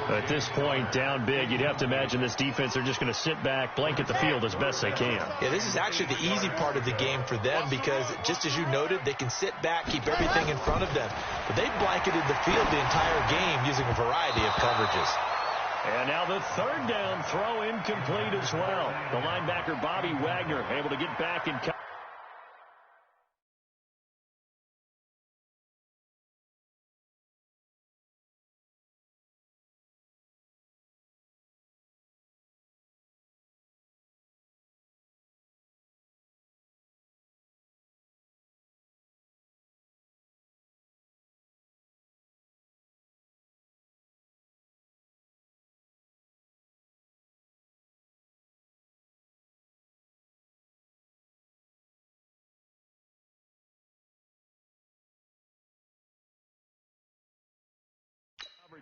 At this point, down big, you'd have to imagine this defense, they're just going to sit back, blanket the field as best they can. Yeah, this is actually the easy part of the game for them because, just as you noted, they can sit back, keep everything in front of them. But they blanketed the field the entire game using a variety of coverages. And now the 3rd down throw incomplete as well. The linebacker, Bobby Wagner, able to get back and cover.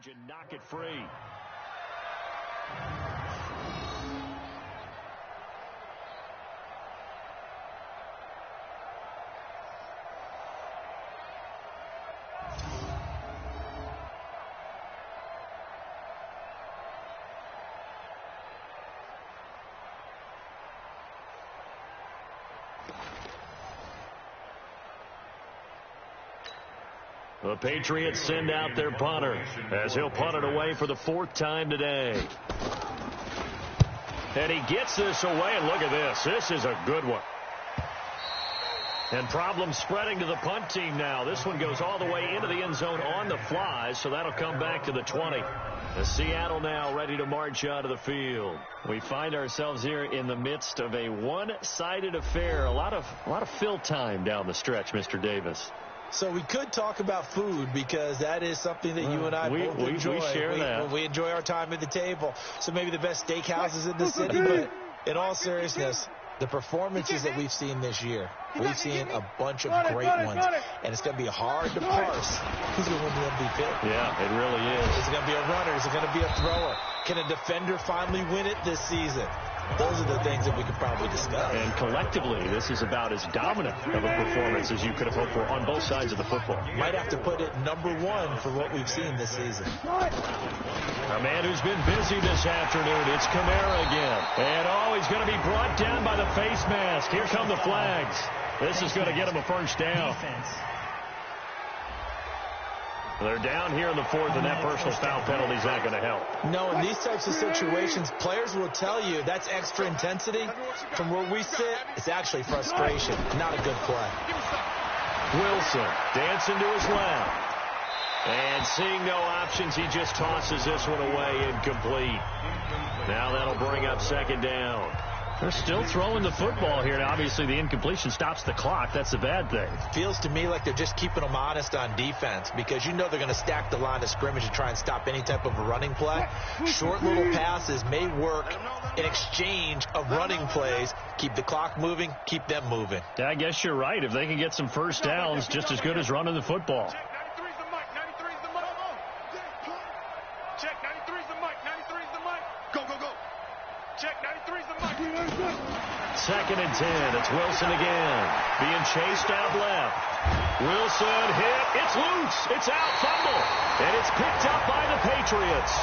And knock it free. The Patriots send out their punter as he'll punt it away for the 4th time today. And he gets this away, and look at this. This is a good one. And problems spreading to the punt team now. This one goes all the way into the end zone on the fly, so that'll come back to the 20. Seattle now ready to march out of the field. We find ourselves here in the midst of a one-sided affair. A lot of fill time down the stretch, Mr. Davis. So we could talk about food because that is something that you and I both enjoy. We share that. We enjoy our time at the table. So maybe the best steakhouses in the city, but in all seriousness, the performances that we've seen this year, we've seen a bunch of great ones, and it's going to be hard to parse who's going to win the MVP. Yeah, it really is. Is it going to be a runner? Is it going to be a thrower? Can a defender finally win it this season? Those are the things that we could probably discuss. And collectively, this is about as dominant of a performance as you could have hoped for on both sides of the football. Might have to put it #1 for what we've seen this season. A man who's been busy this afternoon, it's Kamara again. And he's going to be brought down by the face mask. Here come the flags. This is going to get him a first down. They're down here in the fourth, and that personal foul penalty is not going to help. No, in these types of situations, players will tell you that's extra intensity. From where we sit, it's actually frustration, not a good play. Wilson dancing to his left. And seeing no options, he just tosses this one away incomplete. Now that'll bring up second down. They're still throwing the football here. Now, obviously, the incompletion stops the clock. That's the bad thing. It feels to me like they're just keeping them honest on defense because you know they're going to stack the line of scrimmage and try and stop any type of a running play. Short little passes may work in exchange of running plays. Keep the clock moving, keep them moving. Yeah, I guess you're right. If they can get some first downs, just as good as running the football. Check, 93's the mic. 93's the mic. Go, go, go. Check, 93's the mic. Second and 10. It's Wilson again. Being chased out left. Wilson hit. It's loose. It's out. Fumble. And it's picked up by the Patriots.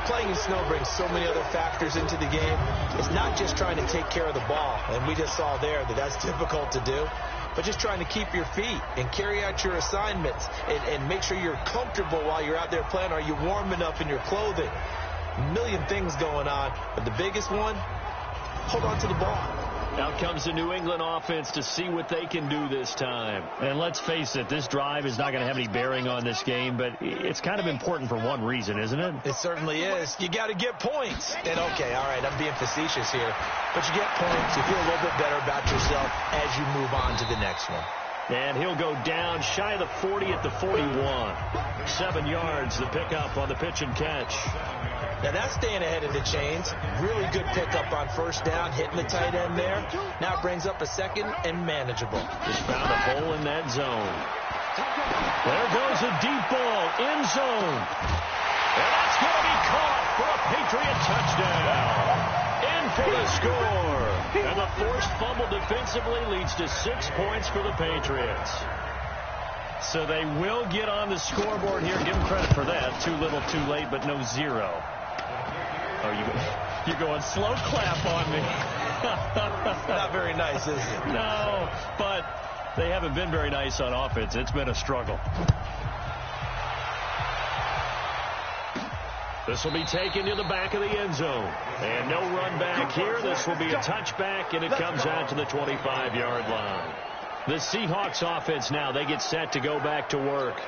Playing in snow brings so many other factors into the game. It's not just trying to take care of the ball. And we just saw there that that's difficult to do. But just trying to keep your feet and carry out your assignments and make sure you're comfortable while you're out there playing. Are you warm enough in your clothing? A million things going on. But the biggest one, hold on to the ball. Out comes the New England offense to see what they can do this time. And let's face it, this drive is not going to have any bearing on this game, but it's kind of important for one reason, isn't it? It certainly is. You got to get points. And, okay, all right, I'm being facetious here. But you get points. You feel a little bit better about yourself as you move on to the next one. And he'll go down shy of the 40 at the 41. 7 yards, the pickup on the pitch and catch. Now that's staying ahead of the chains. Really good pickup on first down, hitting the tight end there. Now it brings up a second and manageable. Just found a hole in that zone. There goes a deep ball, end zone. And that's going to be caught for a Patriot touchdown. In for the score. And the forced fumble defensively leads to 6 points for the Patriots. So they will get on the scoreboard here. Give them credit for that. Too little, too late, but no zero. Oh, you're going slow clap on me. Not very nice, is it? No, but they haven't been very nice on offense. It's been a struggle. This will be taken to the back of the end zone. And no run back here. This will be a touchback, and it comes out to the 25-yard line. The Seahawks offense now, they get set to go back to work.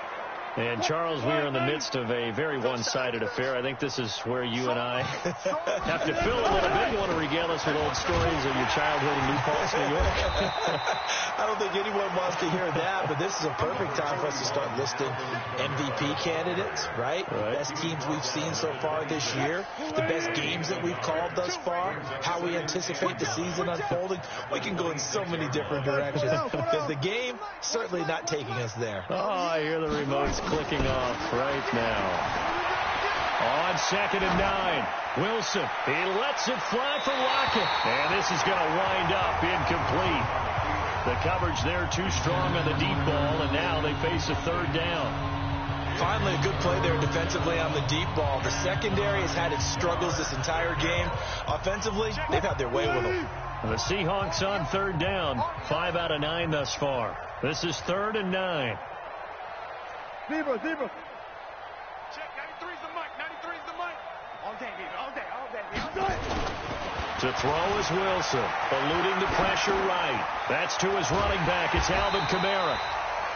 And, Charles, we are in the midst of a very one-sided affair. I think this is where you and I have to fill a little bit. You want to regale us with old stories of your childhood in New Paltz, New York? I don't think anyone wants to hear that, but this is a perfect time for us to start listing MVP candidates, right? Best teams we've seen so far this year, the best games that we've called thus far, how we anticipate the season unfolding. We can go in so many different directions because the game certainly not taking us there. Oh, I hear the remotes clicking off right now. On 2nd and 9, Wilson, he lets it fly for Lockett, and this is going to wind up incomplete. The coverage there too strong on the deep ball, and now they face a third down. Finally, a good play there defensively on the deep ball. The secondary has had its struggles this entire game. Offensively, they've had their way with them. The Seahawks on third down, 5 out of 9 thus far. This is 3rd and 9. Zebra. Check, 93's the mic. 93's the mic. All day, baby. All day, all day, baby. All day. To throw is Wilson, eluding the pressure right. That's to his running back. It's Alvin Kamara.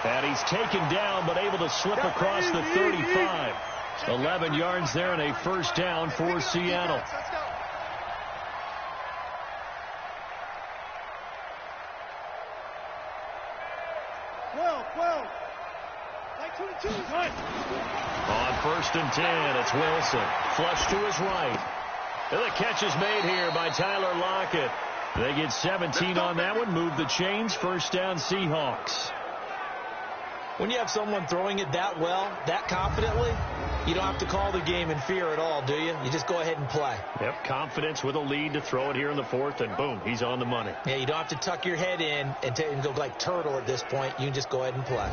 And he's taken down, but able to slip across the 35. 11 yards there and a first down for Seattle. Let's go. On 1st and 10, it's Wilson. Flush to his right. And the catch is made here by Tyler Lockett. They get 17 on that one. Move the chains. First down, Seahawks. When you have someone throwing it that well, that confidently, you don't have to call the game in fear at all, do you? You just go ahead and play. Yep, confidence with a lead to throw it here in the 4th, and boom, he's on the money. Yeah, you don't have to tuck your head in and go like turtle at this point. You can just go ahead and play.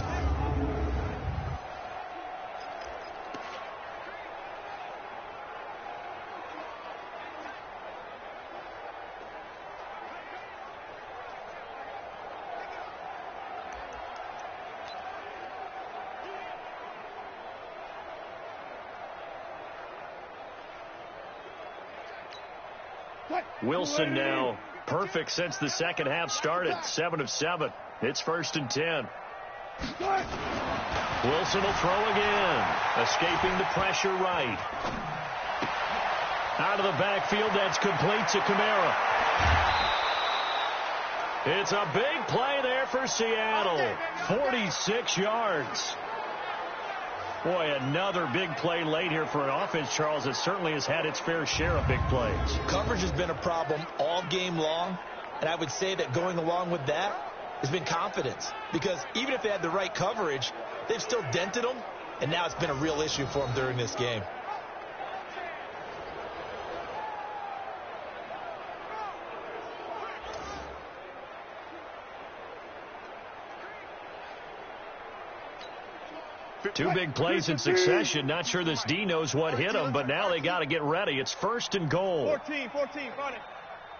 Wilson now perfect since the second half started. 7 of 7. It's 1st and 10. Wilson will throw again. Escaping the pressure right. Out of the backfield, that's complete to Kamara. It's a big play there for Seattle. 46 yards. Boy, another big play late here for an offense, Charles, that certainly has had its fair share of big plays. Coverage has been a problem all game long, and I would say that going along with that has been confidence. Because even if they had the right coverage, they've still dented them, and now it's been a real issue for them during this game. Two big plays in succession. Not sure this D knows what hit him, but now they got to get ready. It's 1st and goal. 14, find it.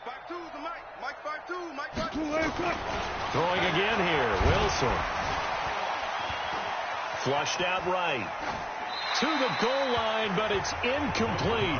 5-2 the Mike. Mike 5-2. Mike 5-2. Throwing again here. Wilson. Flushed out right. To the goal line, but it's incomplete.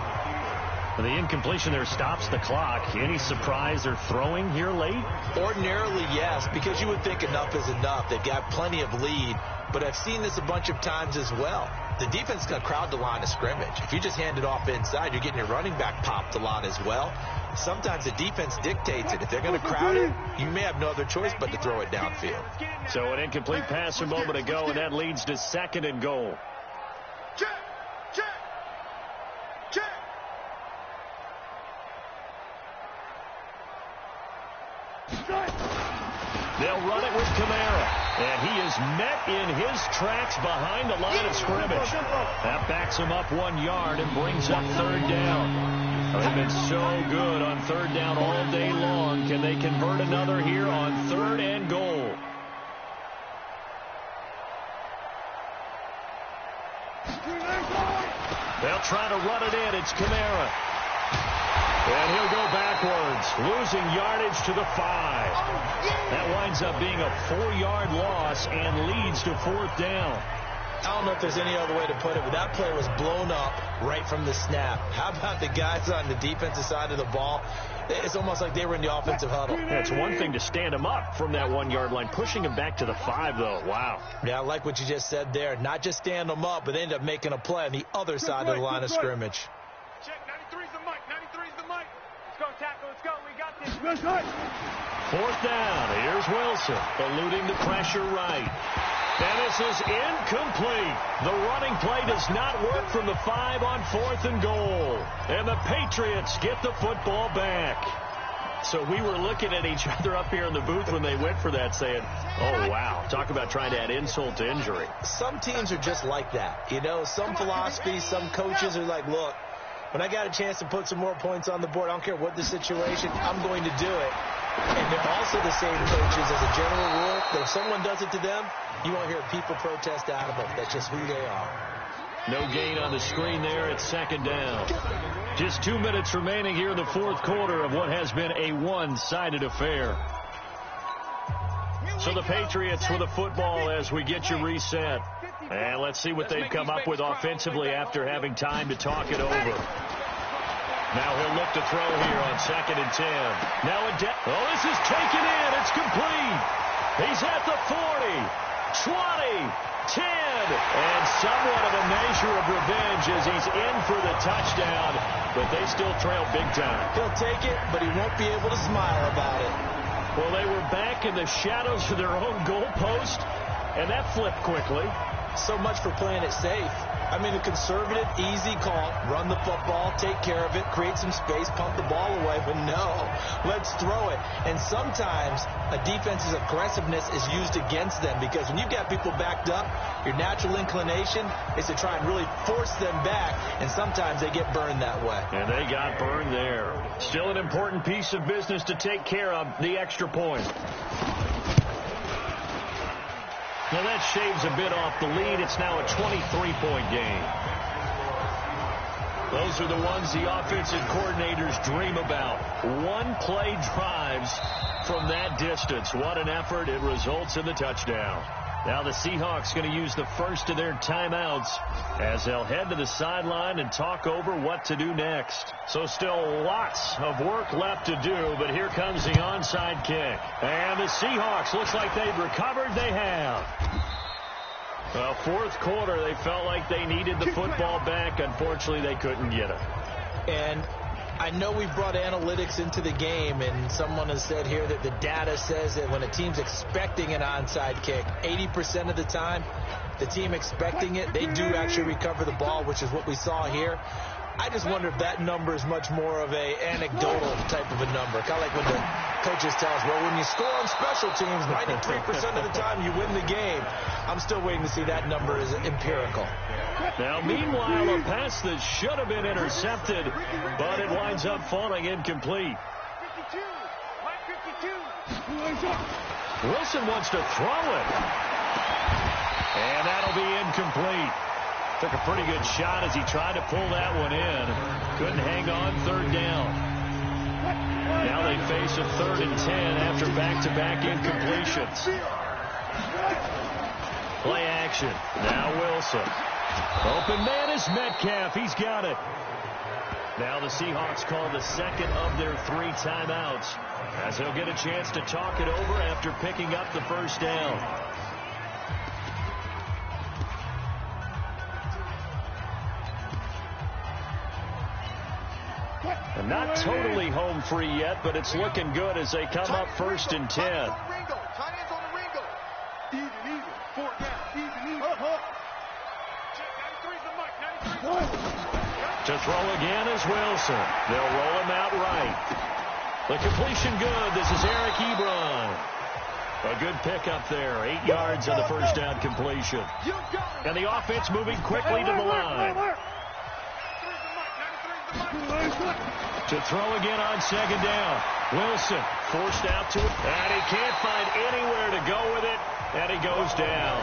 The incompletion there stops the clock. Any surprise they're throwing here late? Ordinarily, yes, because you would think enough is enough. They've got plenty of lead, but I've seen this a bunch of times as well. The defense is going to crowd the line of scrimmage. If you just hand it off inside, you're getting your running back popped a lot as well. Sometimes the defense dictates it. If they're going to crowd it, you may have no other choice but to throw it downfield. So an incomplete pass a moment ago, and that leads to 2nd and goal. Check. They'll run it with Kamara. And he is met in his tracks behind the line of scrimmage. That backs him up 1 yard and brings up 3rd down. They've been so good on 3rd down all day long. Can they convert another here on 3rd and goal? They'll try to run it in. It's Kamara. And he'll go backwards, losing yardage to the 5. That winds up being a 4-yard loss and leads to 4th down. I don't know if there's any other way to put it, but that play was blown up right from the snap. How about the guys on the defensive side of the ball? It's almost like they were in the offensive huddle. Yeah, it's one thing to stand him up from that 1-yard line. Pushing him back to the 5, though. Wow. Yeah, I like what you just said there. Not just stand them up, but they end up making a play on the other side of the line of scrimmage. Check, 93's the Mike. 93's the Mike. Let's go, tackle. Let's go. We got this. 4th down. Here's Wilson, eluding the pressure right. And this is incomplete. The running play does not work from the 5 on 4th and goal. And the Patriots get the football back. So we were looking at each other up here in the booth when they went for that, saying, oh, wow, talk about trying to add insult to injury. Some teams are just like that. You know, some philosophies, some coaches are like, look, when I got a chance to put some more points on the board, I don't care what the situation, I'm going to do it. And they're also the same coaches as a general rule that if someone does it to them, you won't hear people protest out of them. That's just who they are. No gain on the screen there. It's 2nd down. Just 2 minutes remaining here in the 4th quarter of what has been a one-sided affair. So the Patriots with the football as we get you reset. And let's see what they've come up with offensively after having time to talk it over. Now he'll look to throw here on 2nd and 10. Now this is taken in. It's complete. He's at the 40, 20, 10. And somewhat of a measure of revenge as he's in for the touchdown. But they still trail big time. He'll take it, but he won't be able to smile about it. Well, they were back in the shadows of their own goalpost, and that flipped quickly. So much for playing it safe. I mean, a conservative, easy call, run the football, take care of it, create some space, pump the ball away. But no, let's throw it. And sometimes a defense's aggressiveness is used against them because when you've got people backed up, your natural inclination is to try and really force them back, and sometimes they get burned that way. And they got burned there. Still an important piece of business to take care of, the extra point. Now that shaves a bit off the lead. It's now a 23-point game. Those are the ones the offensive coordinators dream about. One-play drives from that distance. What an effort. It results in the touchdown. Now the Seahawks going to use the first of their timeouts as they'll head to the sideline and talk over what to do next. So still lots of work left to do, but here comes the onside kick. And the Seahawks, looks like they've recovered. They have. Well, fourth quarter, they felt like they needed the football back. Unfortunately, they couldn't get it. And I know we brought analytics into the game, and someone has said here that the data says that when a team's expecting an onside kick, 80% of the time, the team expecting it, they do actually recover the ball, which is what we saw here. I just wonder if that number is much more of a anecdotal type of a number. Kind of like when the coaches tell us, well, when you score on special teams, 93% of the time you win the game. I'm still waiting to see that number is empirical. Now, meanwhile, a pass that should have been intercepted, but it winds up falling incomplete. 52. Mike 52. Wilson wants to throw it. And that'll be incomplete. Took a pretty good shot as he tried to pull that one in. Couldn't hang on, third down. Now they face a 3rd and 10 after back-to-back incompletions. Play action. Now Wilson. Open man is Metcalf. He's got it. Now the Seahawks call the second of their 3 timeouts as they'll get a chance to talk it over after picking up the first down. And not totally home free yet, but it's looking good as they come up 1st and 10. Tight ends on the Ringo. Even. 4 down. Even. Check. 93's the mic. 93's. To throw again is Wilson. They'll roll him out right. The completion good. This is Eric Ebron. A good pickup there. 8 yards on the first down completion. And the offense moving quickly to the line. To throw again on 2nd down. Wilson forced out to it. And he can't find anywhere to go with it. And he goes down.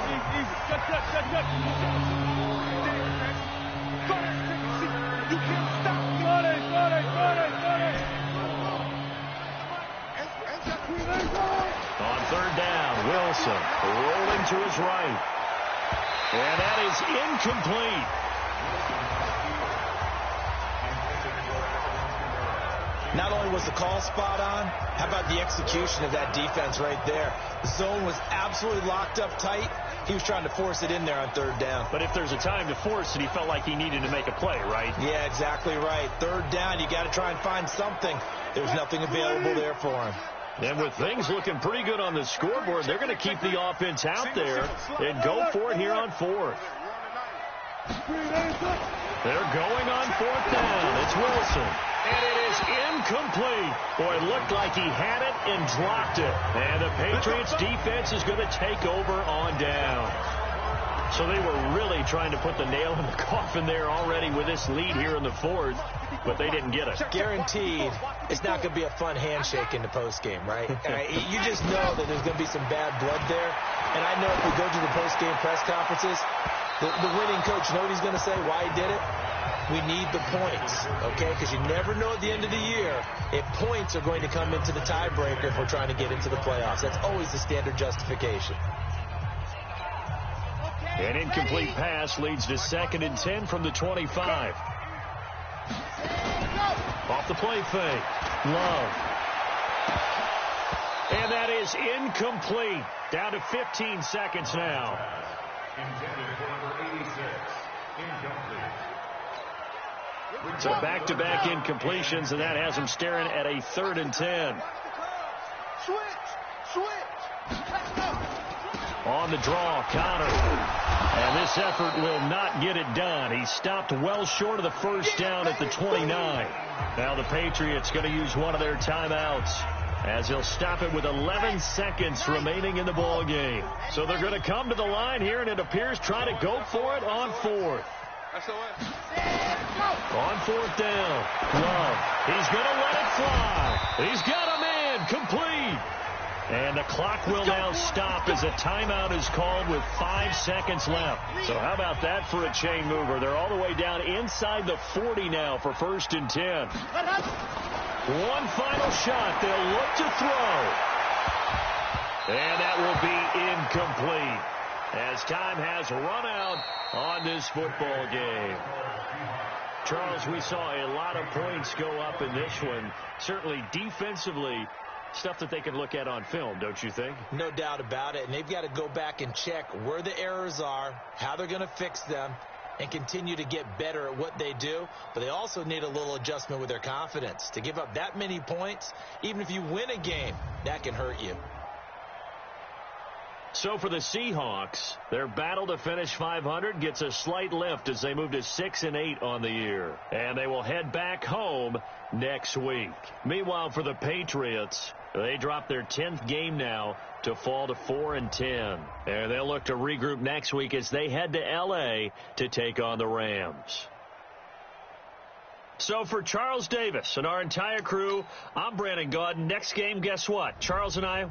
You can't stop. On 3rd down, Wilson rolling to his right. And that is incomplete. Not only was the call spot on, how about the execution of that defense right there? The zone was absolutely locked up tight. He was trying to force it in there on 3rd down. But if there's a time to force it, he felt like he needed to make a play, right? Yeah, exactly right. 3rd down, you got to try and find something. There was nothing available there for him. And with things looking pretty good on the scoreboard, they're going to keep the offense out there and go for it here on 4th. They're going on 4th down. It's Wilson. And it is incomplete. Boy, it looked like he had it and dropped it. And the Patriots defense is going to take over on down. So they were really trying to put the nail in the coffin there already with this lead here in the 4th, but they didn't get it. Guaranteed it's not going to be a fun handshake in the postgame, right? You just know that there's going to be some bad blood there. And I know if we go to the postgame press conferences, the winning coach, you know what he's going to say, why he did it? We need the points, okay? Because you never know at the end of the year if points are going to come into the tiebreaker if we're trying to get into the playoffs. That's always the standard justification. An incomplete pass leads to 2nd and 10 from the 25. Off the play fake. Love. And that is incomplete. Down to 15 seconds now. Intended for number 86. Incomplete. So back-to-back incompletions, and that has him staring at a 3rd and 10. Switch. Let's go. On the draw, Connor. And this effort will not get it done. He stopped well short of the first down at the 29. Now the Patriots going to use one of their timeouts as he'll stop it with 11 seconds remaining in the ball game. So they're going to come to the line here, and it appears try to go for it on 4th. On 4th down, Love. He's going to let it fly. He's got a man complete. And the clock will now stop as a timeout is called with 5 seconds left. So how about that for a chain mover? They're all the way down inside the 40 now for 1st and 10. One final shot. They'll look to throw. And that will be incomplete. as time has run out on this football game. Charles, we saw a lot of points go up in this one. Certainly defensively, stuff that they can look at on film, don't you think? No doubt about it. And they've got to go back and check where the errors are, how they're going to fix them, and continue to get better at what they do. But they also need a little adjustment with their confidence. To give up that many points, even if you win a game, that can hurt you. So for the Seahawks, their battle to finish 500 gets a slight lift as they move to 6-8 on the year. And they will head back home next week. Meanwhile, for the Patriots, they drop their 10th game now to fall to 4-10. And they'll look to regroup next week as they head to L.A. to take on the Rams. So for Charles Davis and our entire crew, I'm Brandon Gaudin. Next game, guess what? Charles and I